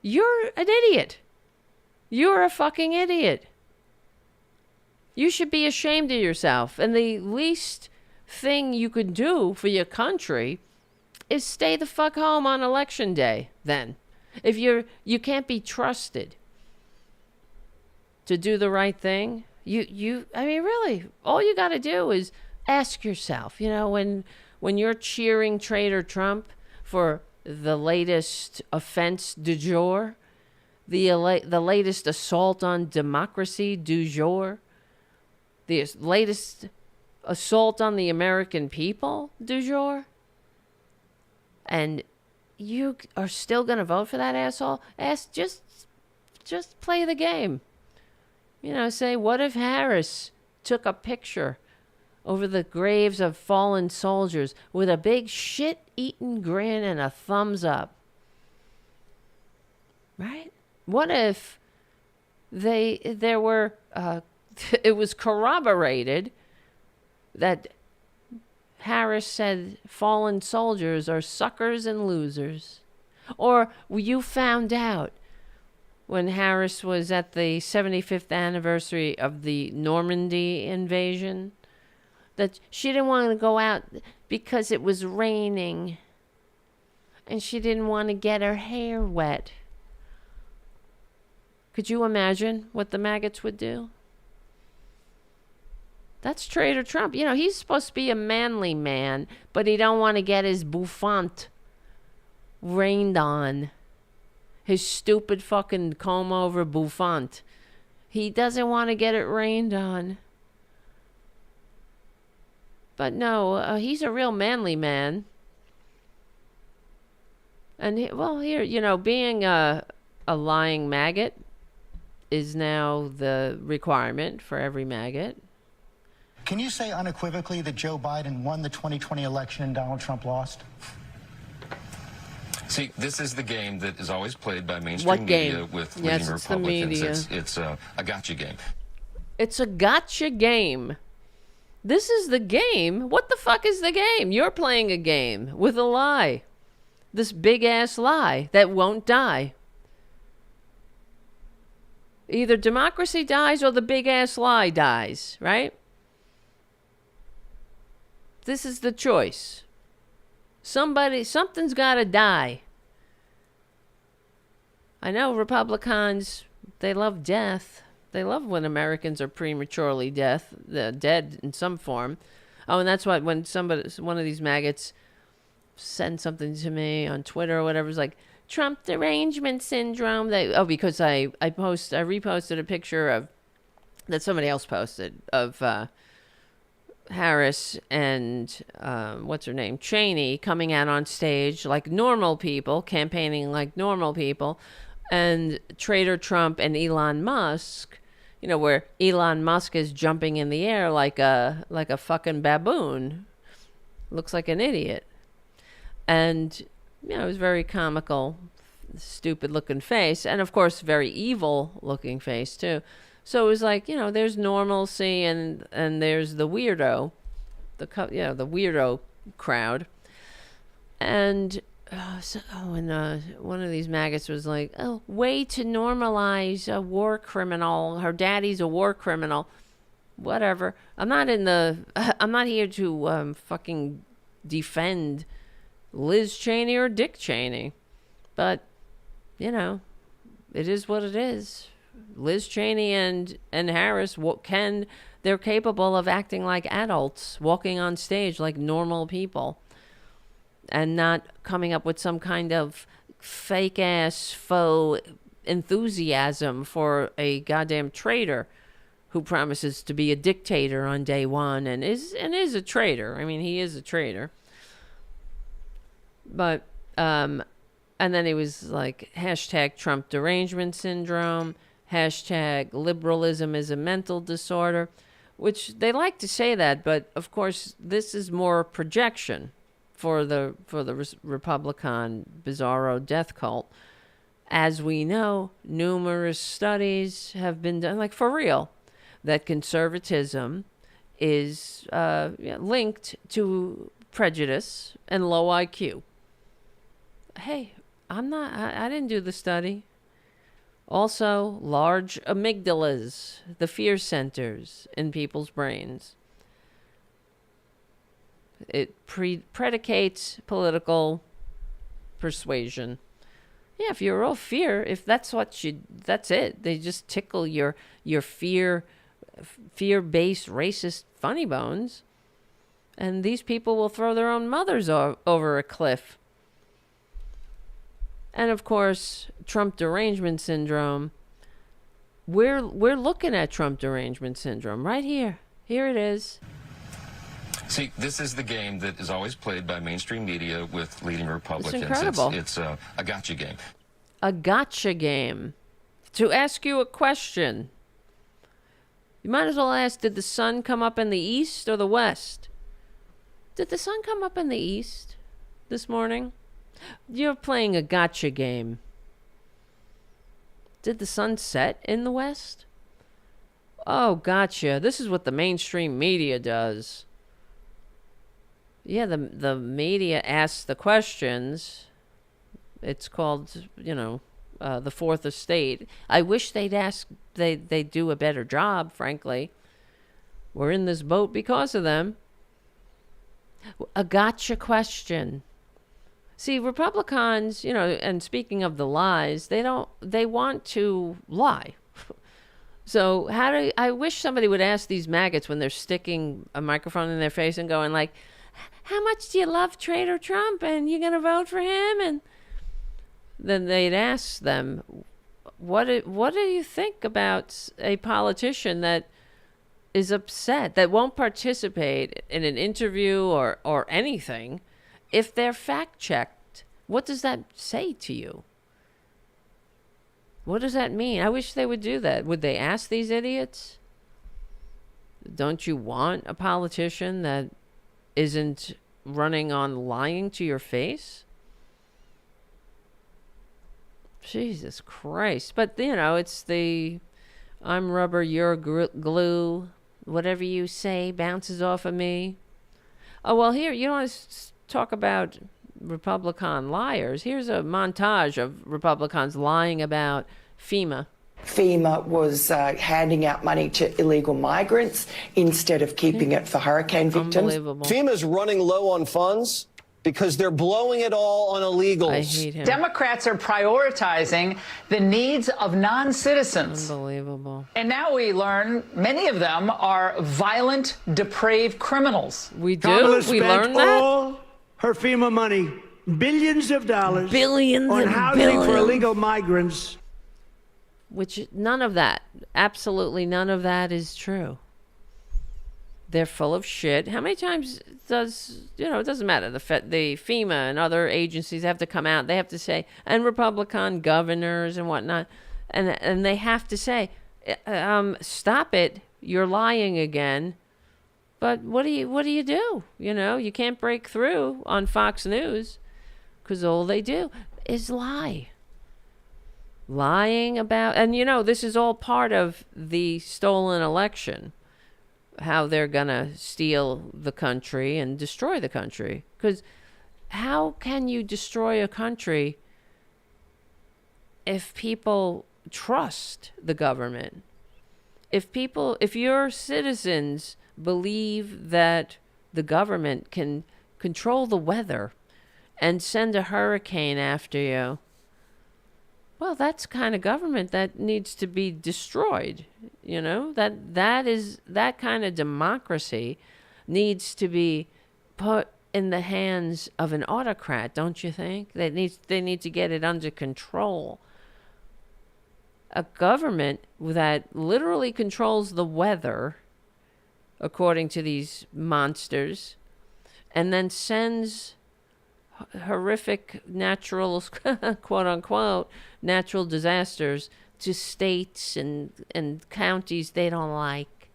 you're an idiot. You're a fucking idiot. You should be ashamed of yourself. And the least thing you could do for your country is stay the fuck home on election day then. If you can't be trusted to do the right thing, really, all you got to do is ask yourself, when you're cheering Traitor Trump for the latest offense du jour, the latest assault on democracy du jour, the latest assault on the American people du jour, and you are still going to vote for that asshole, just play the game. Say, what if Harris took a picture over the graves of fallen soldiers with a big shit-eating grin and a thumbs up? Right? What if it was corroborated that Harris said fallen soldiers are suckers and losers? Or you found out when Harris was at the 75th anniversary of the Normandy invasion that she didn't want to go out because it was raining and she didn't want to get her hair wet. Could you imagine what the maggots would do? That's Traitor Trump. He's supposed to be a manly man, but he don't want to get his bouffant rained on. His stupid fucking comb-over bouffant. He doesn't want to get it rained on. But no, he's a real manly man. And, here, being a lying maggot is now the requirement for every maggot. Can you say unequivocally that Joe Biden won the 2020 election and Donald Trump lost? See, this is the game that is always played by mainstream media with leading Republicans. It's a gotcha game. It's a gotcha game. This is the game. What the fuck is the game? You're playing a game with a lie. This big-ass lie that won't die. Either democracy dies or the big-ass lie dies, right? this is the choice. Something's got to die. I know Republicans, they love death. They love when Americans are prematurely dead in some form. Oh, and that's what when one of these maggots send something to me on Twitter or whatever, it's like Trump derangement syndrome. Because I reposted a picture that somebody else posted of Harris and what's her name, Cheney, coming out on stage like normal people, campaigning like normal people, and Traitor Trump and Elon Musk, where Elon Musk is jumping in the air like a fucking baboon, looks like an idiot. And, it was very comical, stupid looking face. And of course, very evil looking face too. So it was like, there's normalcy and there's the weirdo, the weirdo crowd. And one of these maggots was like, oh, way to normalize a war criminal. Her daddy's a war criminal. Whatever. I'm not here to fucking defend Liz Cheney or Dick Cheney. But, it is what it is. Liz Cheney and Harris they're capable of acting like adults, walking on stage like normal people, and not coming up with some kind of fake ass faux enthusiasm for a goddamn traitor who promises to be a dictator on day one and is a traitor. I mean, he is a traitor. But and then he was like hashtag Trump derangement syndrome, hashtag liberalism is a mental disorder, which they like to say that, but of course this is more projection for the Republican bizarro death cult. As we know, numerous studies have been done, like for real, that conservatism is linked to prejudice and low IQ. Hey, I didn't do the study. Also, large amygdalas, the fear centers in people's brains. It predicates political persuasion. Yeah, if you're all fear, if that's that's it. They just tickle your fear-based racist funny bones. And these people will throw their own mothers over a cliff. And of course, Trump derangement syndrome. We're looking at Trump derangement syndrome right here. Here it is. See, this is the game that is always played by mainstream media with leading Republicans. It's incredible. It's a gotcha game. A gotcha game. To ask you a question, you might as well ask, did the sun come up in the east or the west? Did the sun come up in the east this morning? You're playing a gotcha game. Did the sun set in the west? Oh, gotcha. This is what the mainstream media does. Yeah, the media asks the questions. It's called, the fourth estate. I wish they'd do a better job, frankly. We're in this boat because of them. A gotcha question. See, Republicans, and speaking of the lies, they want to lie. So I wish somebody would ask these maggots when they're sticking a microphone in their face and going like, how much do you love Traitor Trump and you're going to vote for him? And then they'd ask them, what do you think about a politician that is upset, that won't participate in an interview or anything if they're fact-checked? What does that say to you? What does that mean? I wish they would do that. Would they ask these idiots? Don't you want a politician that isn't running on lying to your face? Jesus Christ. But, it's the I'm rubber, you're glue. Whatever you say bounces off of me. Oh, well, here, you want to talk about Republican liars. Here's a montage of Republicans lying about FEMA. FEMA was handing out money to illegal migrants instead of keeping it for hurricane victims. Unbelievable. FEMA's running low on funds because they're blowing it all on illegals. I hate him. Democrats are prioritizing the needs of non-citizens. Unbelievable. And now we learn many of them are violent, depraved criminals. We do? We learn that? All her FEMA money, billions of dollars, Billions on and housing billions. for illegal migrants. Which, none of that, absolutely none of that is true. They're full of shit. How many times does, it doesn't matter. The FEMA and other agencies have to come out. They have to say, and Republican governors and whatnot, and they have to say, stop it. You're lying again. But what do you do? You can't break through on Fox News because all they do is lie. Lying about, and this is all part of the stolen election, how they're gonna steal the country and destroy the country. Because how can you destroy a country if people trust the government? If your citizens believe that the government can control the weather and send a hurricane after you, well, that's the kind of government that needs to be destroyed. That kind of democracy needs to be put in the hands of an autocrat, don't you think? They need to get it under control. A government that literally controls the weather, according to these monsters, and then sends horrific natural, quote unquote, natural disasters to states and counties they don't like.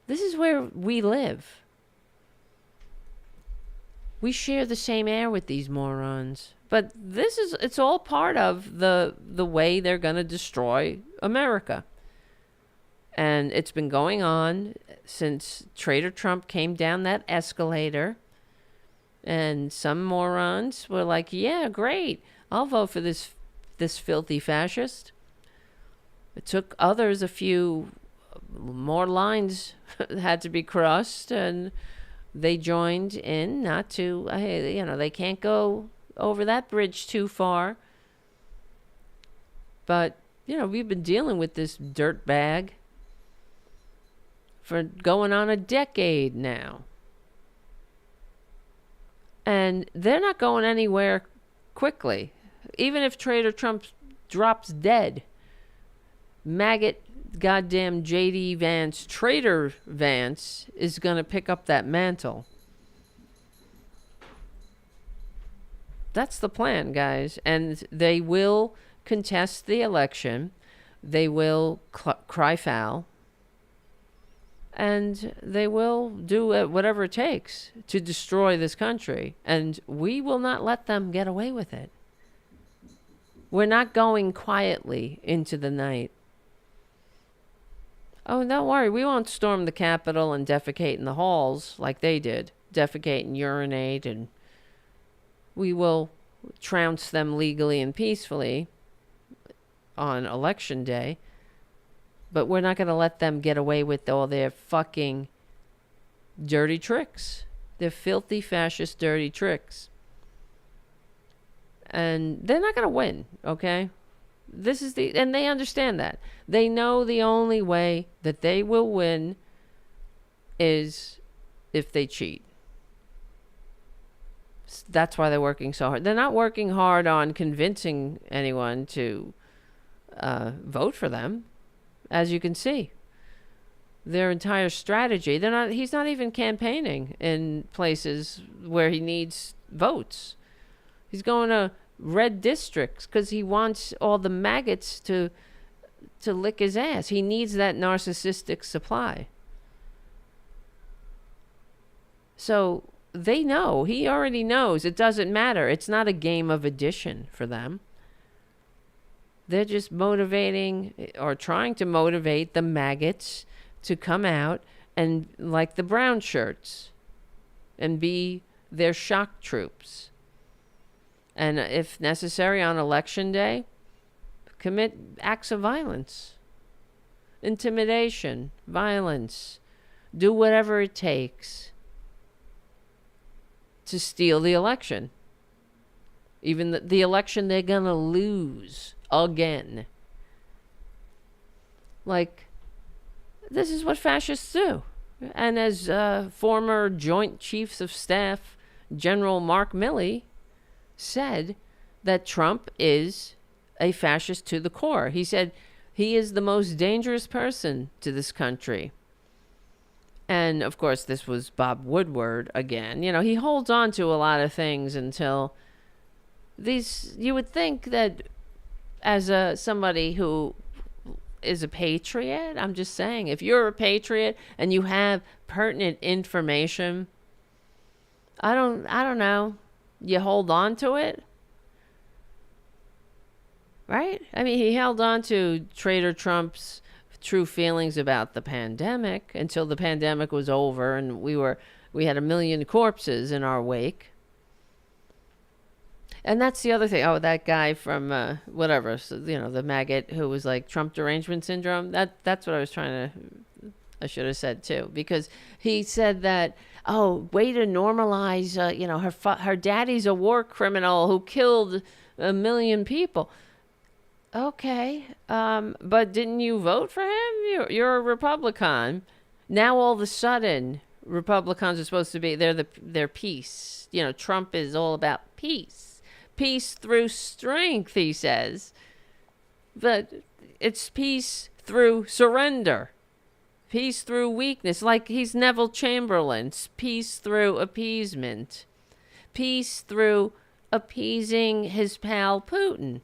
This is where we live. We share the same air with these morons. But it's all part of the way they're going to destroy America. And it's been going on since Trader Trump came down that escalator. And some morons were like, yeah, great. I'll vote for this filthy fascist. It took others a few more lines had to be crossed, and they joined in, not to, they can't go over that bridge too far. But, we've been dealing with this dirt bag for going on a decade now. And they're not going anywhere quickly. Even if Trader Trump drops dead, Maggot, goddamn J.D. Vance, Trader Vance, is going to pick up that mantle. That's the plan, guys. And they will contest the election. They will cry foul. And they will do whatever it takes to destroy this country. And we will not let them get away with it. We're not going quietly into the night. Oh, don't worry. We won't storm the Capitol and defecate in the halls like they did. Defecate and urinate. And we will trounce them legally and peacefully on Election Day. But we're not going to let them get away with all their fucking dirty tricks. Their filthy, fascist, dirty tricks. And they're not going to win, okay? And they understand that. They know the only way that they will win is if they cheat. That's why they're working so hard. They're not working hard on convincing anyone to vote for them. As you can see, their entire strategy, he's not even campaigning in places where he needs votes. He's going to red districts because he wants all the maggots to lick his ass. He needs that narcissistic supply. So they know, he already knows it doesn't matter. It's not a game of addition for them. They're just motivating or trying to motivate the maggots to come out and like the brown shirts and be their shock troops. And if necessary on Election Day, commit acts of violence, intimidation, violence, do whatever it takes to steal the election. Even the election they're going to lose again. Like, this is what fascists do. And as former Joint Chiefs of Staff General Mark Milley said, that Trump is a fascist to the core. He said he is the most dangerous person to this country. And, of course, this was Bob Woodward again. You know, he holds on to a lot of things until these... You would think that as somebody who is a patriot, I'm just saying, if you're a patriot and you have pertinent information, I don't know, you hold on to it, right? I mean, he held on to Trader Trump's true feelings about the pandemic until the pandemic was over and we had 1 million corpses in our wake. And that's the other thing. Oh, that guy from whatever, so, you know, the Maggot who was like Trump derangement syndrome. That's what I was trying to, I should have said too, because he said that, oh, way to normalize, you know, her daddy's a war criminal who killed 1 million people. Okay, but didn't you vote for him? You're a Republican. Now all of a sudden, Republicans are supposed to be, they're peace. You know, Trump is all about peace. Peace through strength, he says. But it's peace through surrender. Peace through weakness. Like he's Neville Chamberlain. Peace through appeasement. Peace through appeasing his pal Putin.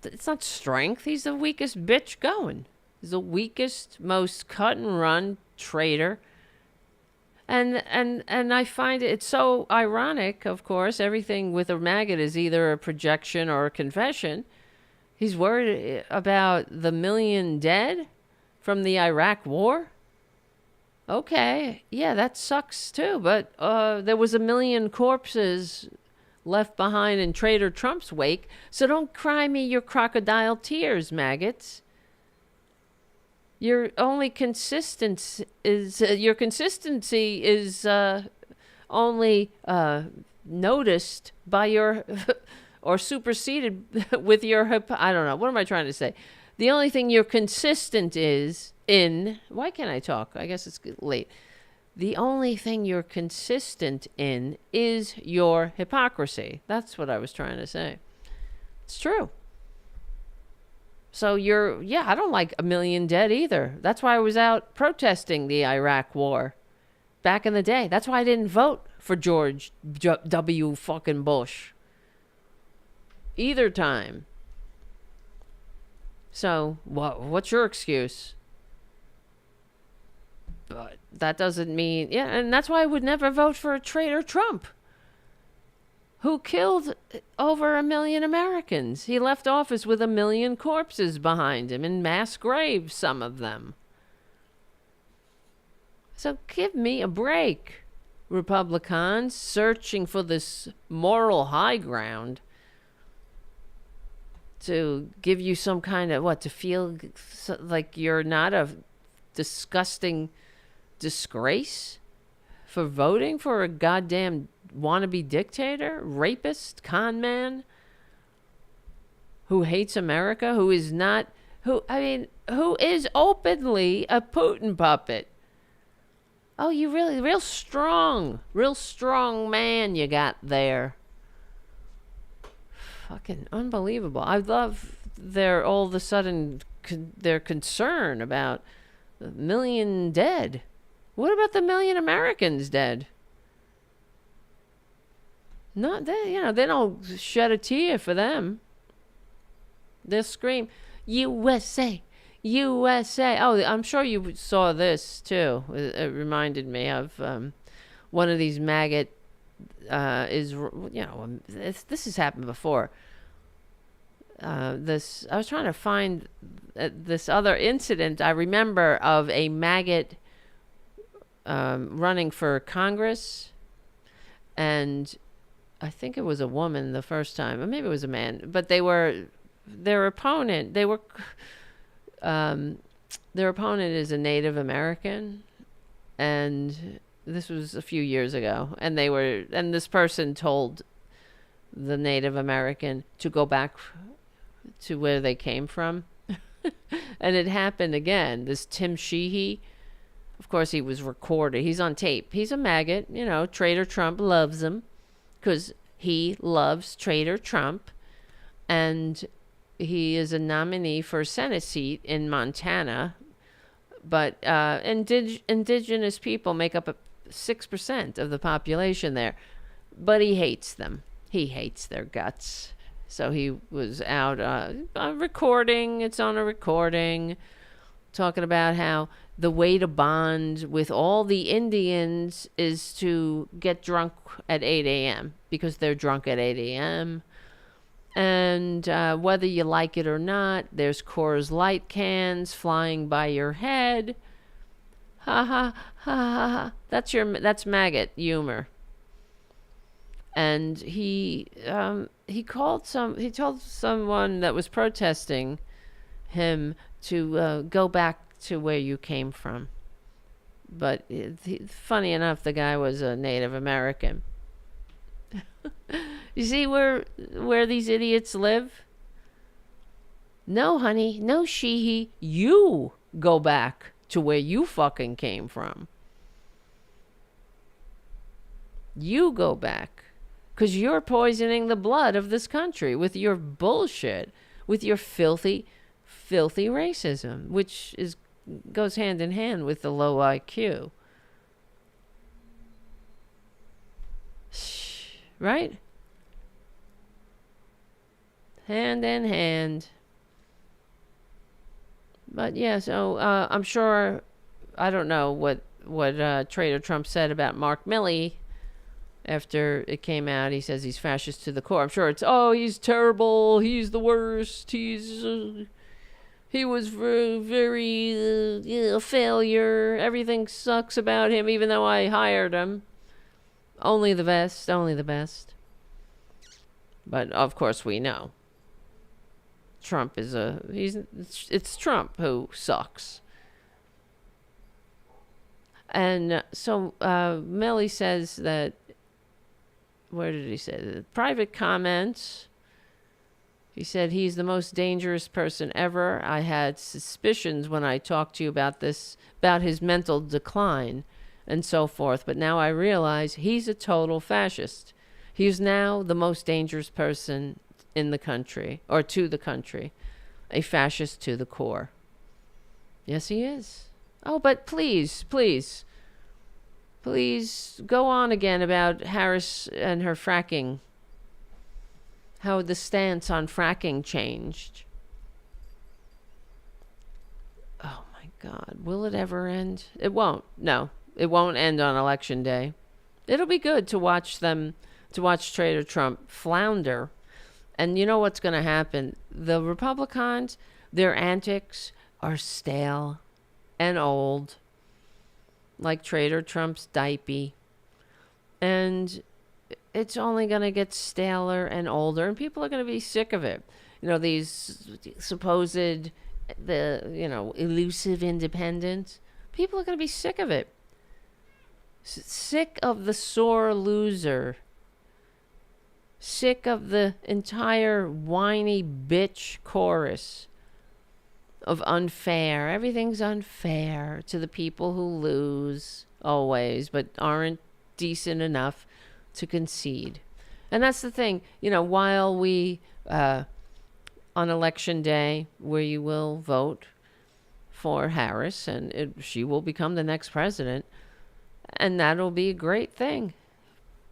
It's not strength. He's the weakest bitch going. He's the weakest, most cut and run traitor. And I find it's so ironic, of course. Everything with a Maggot is either a projection or a confession. He's worried about the 1 million dead from the Iraq war. Okay, yeah, that sucks too. But there was 1 million corpses left behind in Trader Trump's wake. So don't cry me your crocodile tears, maggots. Your only consistency is only noticed by your or superseded with your I don't know, what am I trying to say? The only thing you're consistent is in, why can't I talk? I guess it's late. The only thing you're consistent in is your hypocrisy. That's what I was trying to say. It's true. So I don't like 1 million dead either. That's why I was out protesting the Iraq war back in the day. That's why I didn't vote for George W. fucking Bush either time. So what's your excuse? But that doesn't mean, and that's why I would never vote for a traitor Trump, who killed over 1 million Americans. He left office with 1 million corpses behind him in mass graves, some of them. So give me a break, Republicans, searching for this moral high ground to give you some kind of, to feel like you're not a disgusting disgrace for voting for a goddamn wannabe dictator, rapist, con man, who hates America, who is openly a Putin puppet. Oh, you really, real strong man you got there. Fucking unbelievable. I love their, all of a sudden, their concern about 1 million dead. What about the 1 million Americans dead? Not they, they don't shed a tear for them. They'll scream, USA, USA. Oh, I'm sure you saw this too. It reminded me of one of these maggot this has happened before. I was trying to find this other incident I remember of a maggot running for Congress, and I think it was a woman the first time, or maybe it was a man, but their opponent is a Native American, and this was a few years ago, and this person told the Native American to go back to where they came from. And it happened again. This Tim Sheehy, of course, he was recorded. He's on tape. He's a maggot. Traitor Trump loves him because he loves Traitor Trump. And he is a nominee for a Senate seat in Montana. But indigenous people make up 6% of the population there. But he hates them. He hates their guts. So he was out recording. It's on a recording. Talking about how the way to bond with all the Indians is to get drunk at 8 a.m. because they're drunk at 8 a.m. And whether you like it or not, there's Coors Light cans flying by your head. Ha ha ha ha. That's maggot humor. And he told someone that was protesting him to go back to where you came from. But funny enough, the guy was a Native American. You see where these idiots live? No, honey, no, Sheehy. You go back to where you fucking came from. You go back. Because you're poisoning the blood of this country with your bullshit, with your filthy, filthy racism, which goes hand in hand with the low IQ. Right? Hand in hand. But yeah, so I'm sure, I don't know what Traitor Trump said about Mark Milley. After it came out, he says he's fascist to the core. I'm sure he's terrible. He's the worst. He was very a failure. Everything sucks about him, even though I hired him. Only the best. Only the best. But of course we know. Trump is it's Trump who sucks. And so Milley says that, where did he say that? Private comments. He said he's the most dangerous person ever. I had suspicions when I talked to you about this, about his mental decline and so forth. But now I realize he's a total fascist. He's now the most dangerous person in the country, or to the country. A fascist to the core. Yes, he is. Oh, but please go on again about Harris and her fracking. How the stance on fracking changed. Oh my God. Will it ever end? It won't. No, it won't end on election day. It'll be good to watch Traitor Trump flounder. And you know what's going to happen? The Republicans, their antics are stale and old. Like Traitor Trump's diaper. And it's only going to get staler and older, and people are going to be sick of it. These supposed, elusive independents. People are going to be sick of it. Sick of the sore loser. Sick of the entire whiny bitch chorus of unfair. Everything's unfair to the people who lose always, but aren't decent enough to concede. And that's the thing, while we, on election day, where you will vote for Harris, and she will become the next president, and that'll be a great thing.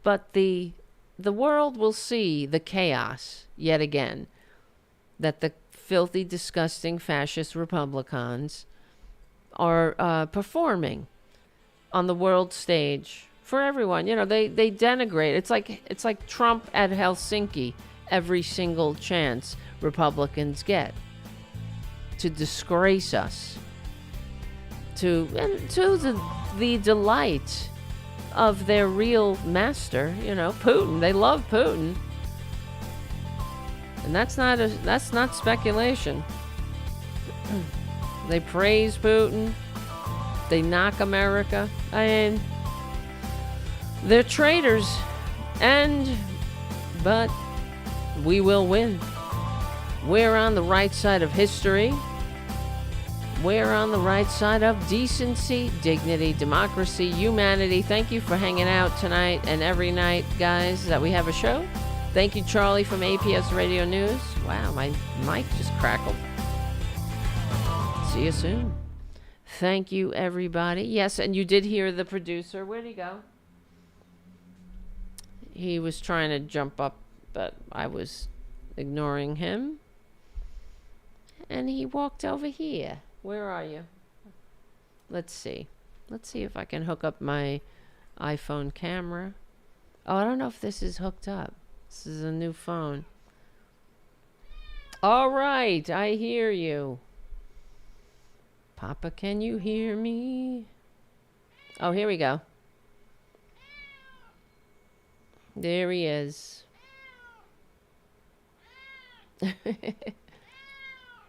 But the world will see the chaos yet again that the filthy, disgusting, fascist Republicans are performing on the world stage for everyone. They denigrate. It's like Trump at Helsinki every single chance Republicans get to disgrace us, to the delight of their real master, Putin. They love Putin. And that's not speculation. They praise Putin. They knock America. They're traitors. But we will win. We're on the right side of history. We're on the right side of decency, dignity, democracy, humanity. Thank you for hanging out tonight and every night, guys, that we have a show. Thank you, Charlie from APS Radio News. Wow, my mic just crackled. See you soon. Thank you, everybody. Yes, and you did hear the producer. Where'd he go? He was trying to jump up, but I was ignoring him. And he walked over here. Where are you? Let's see. Let's see if I can hook up my iPhone camera. Oh, I don't know if this is hooked up. This is a new phone. All right, I hear you. Papa, can you hear me? Oh, here we go. There he is.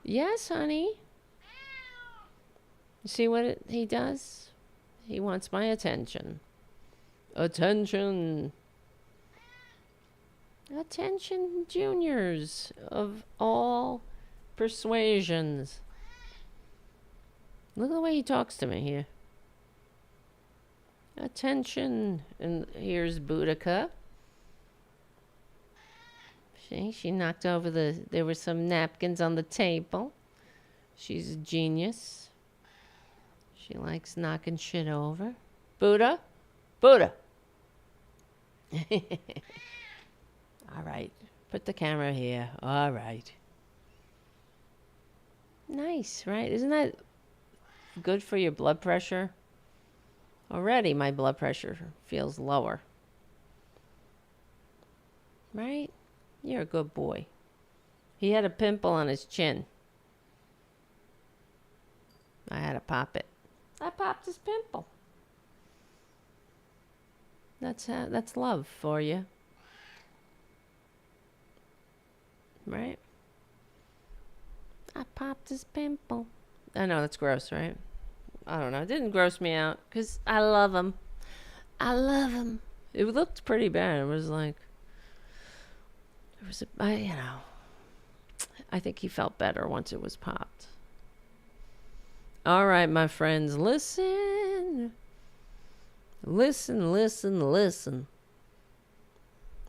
Yes, honey. You see what he does? He wants my attention. Attention. Attention, juniors of all persuasions. Look at the way he talks to me here. Attention. And here's Boudica. She knocked over there were some napkins on the table. She's a genius. She likes knocking shit over. Buddha? Buddha! All right. Put the camera here. All right. Nice, right? Isn't that good for your blood pressure? Already my blood pressure feels lower. Right? You're a good boy. He had a pimple on his chin. I had to pop it. I popped his pimple. That's love for you. Right? I popped his pimple. I know, that's gross, right? I don't know. It didn't gross me out because I love him. I love him. It looked pretty bad. It was like, I think he felt better once it was popped. All right, my friends, listen. Listen, listen, listen.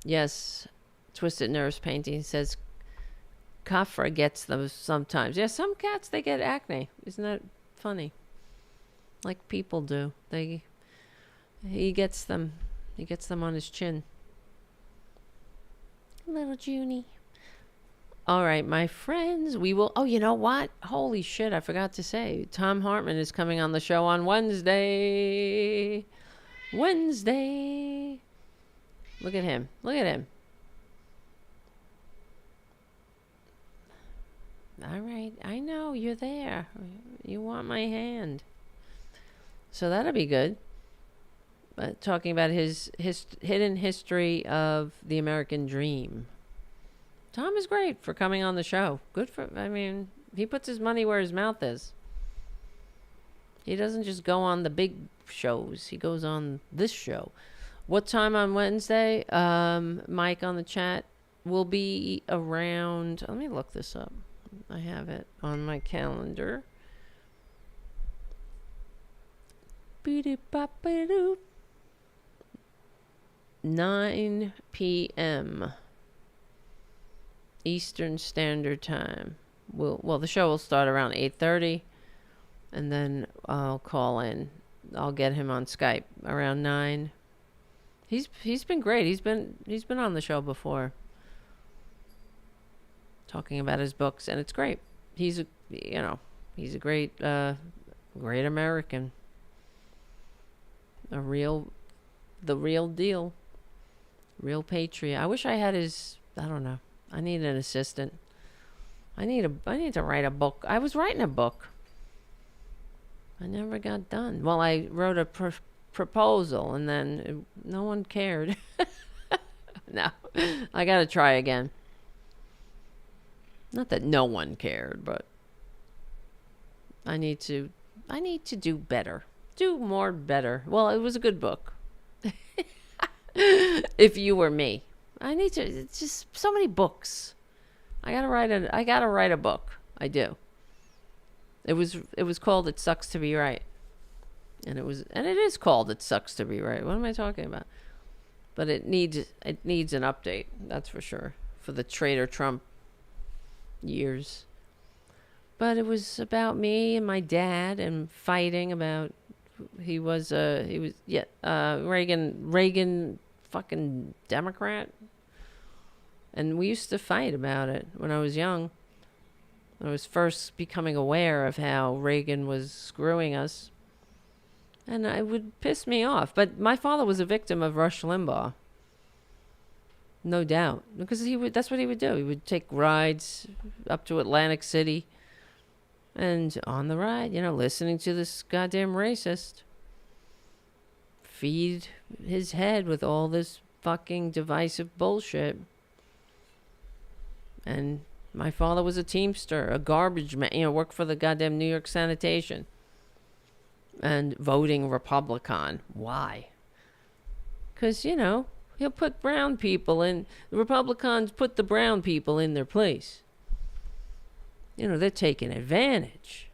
Yes, Twisted Nerves Painting says Kafra gets them sometimes. Yeah, some cats, they get acne. Isn't that funny? Like people do. He gets them. He gets them on his chin. Little Junie. All right, my friends, we will... Oh, you know what? Holy shit, I forgot to say. Tom Hartmann is coming on the show on Wednesday. Wednesday. Look at him. Look at him. All right, I know, you're there. You want my hand. So that'll be good. Talking about his hidden history of the American dream. Tom is great for coming on the show. Good for, he puts his money where his mouth is. He doesn't just go on the big shows. He goes on this show. What time on Wednesday? Mike on the chat will be around, let me look this up. I have it on my calendar. 9 p.m. Eastern Standard Time. Well, the show will start around 8:30, and then I'll call in. I'll get him on Skype around 9. He's been great. He's been on the show before, talking about his books, and it's great. He's a great great American. The real deal. Real patriot. I wish I had his, I don't know. I need an assistant. I need to write a book. I was writing a book. I never got done. Well, I wrote a proposal, and then no one cared. No, I got to try again. Not that no one cared, but I need to do better. Do more better. Well, it was a good book. If you were me. It's just so many books. I gotta write a book. I do. It was called It Sucks to Be Right. And it is called It Sucks to Be Right. What am I talking about? But it needs an update, that's for sure, for the traitor Trump years. But it was about me and my dad and fighting about Reagan fucking Democrat. And we used to fight about it when I was young. I was first becoming aware of how Reagan was screwing us. And it would piss me off. But my father was a victim of Rush Limbaugh. No doubt. Because that's what he would do. He would take rides up to Atlantic City. And on the ride, listening to this goddamn racist feed his head with all this fucking divisive bullshit. And my father was a teamster, a garbage man, worked for the goddamn New York Sanitation. And voting Republican. Why? Because, he'll put brown people in. The Republicans put the brown people in their place. They're taking advantage.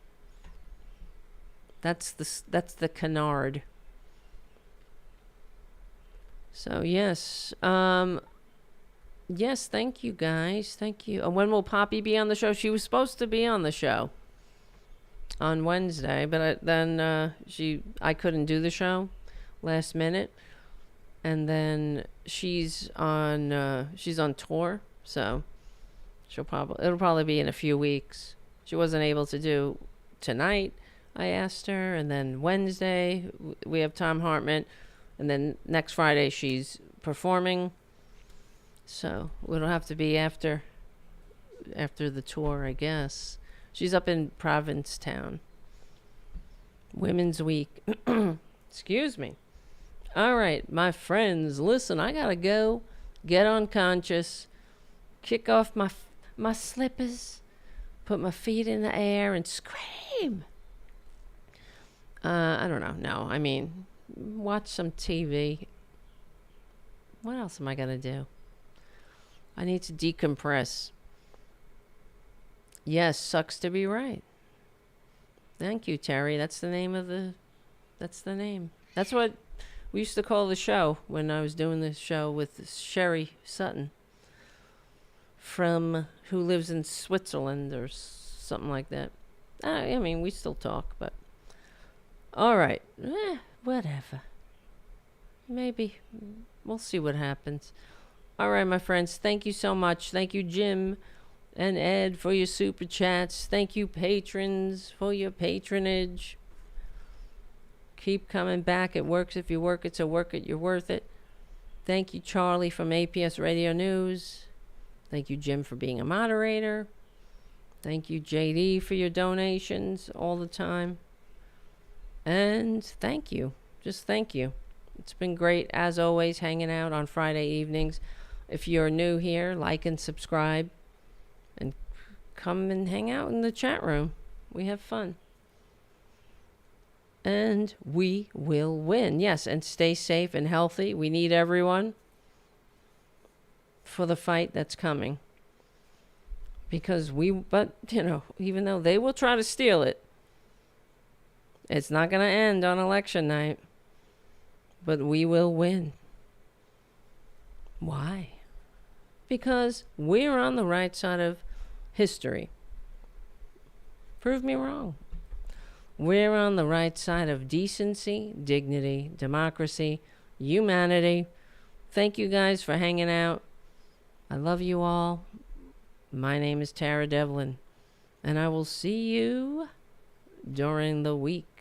That's the canard. So, yes. Yes, thank you, guys. Thank you. And when will Poppy be on the show? She was supposed to be on the show on Wednesday, but I couldn't do the show last minute. And then she's on tour, so it'll probably be in a few weeks. She wasn't able to do tonight, I asked her, and then Wednesday we have Tom Hartmann, and then next Friday she's performing. So it'll have to be after the tour, I guess. She's up in Provincetown. Women's Week. Excuse me. All right, my friends, listen, I gotta go get unconscious, kick off my slippers, put my feet in the air and scream. I don't know. No, I mean, watch some TV. What else am I gonna do? I need to decompress. Yes, sucks to be right. Thank you, Terry. That's the name. That's what we used to call the show when I was doing the show with Sherry Sutton who lives in Switzerland or something like that. I mean, we still talk, but all right. Whatever. Maybe. We'll see what happens. All right, my friends. Thank you so much. Thank you, Jim and Ed, for your super chats. Thank you, patrons, for your patronage. Keep coming back. It works if you work it, so work it, you're worth it. Thank you, Charlie from APS Radio News. Thank you, Jim, for being a moderator. Thank you, JD, for your donations all the time. And thank you. Just thank you. It's been great, as always, hanging out on Friday evenings. If you're new here, like and subscribe. And come and hang out in the chat room. We have fun. And we will win. Yes, and stay safe and healthy. We need everyone for the fight that's coming. Because even though they will try to steal it, it's not going to end on election night. But we will win. Why? Because we're on the right side of history. Prove me wrong. We're on the right side of decency, dignity, democracy, humanity. Thank you guys for hanging out. I love you all. My name is Tara Delin, and I will see you during the week.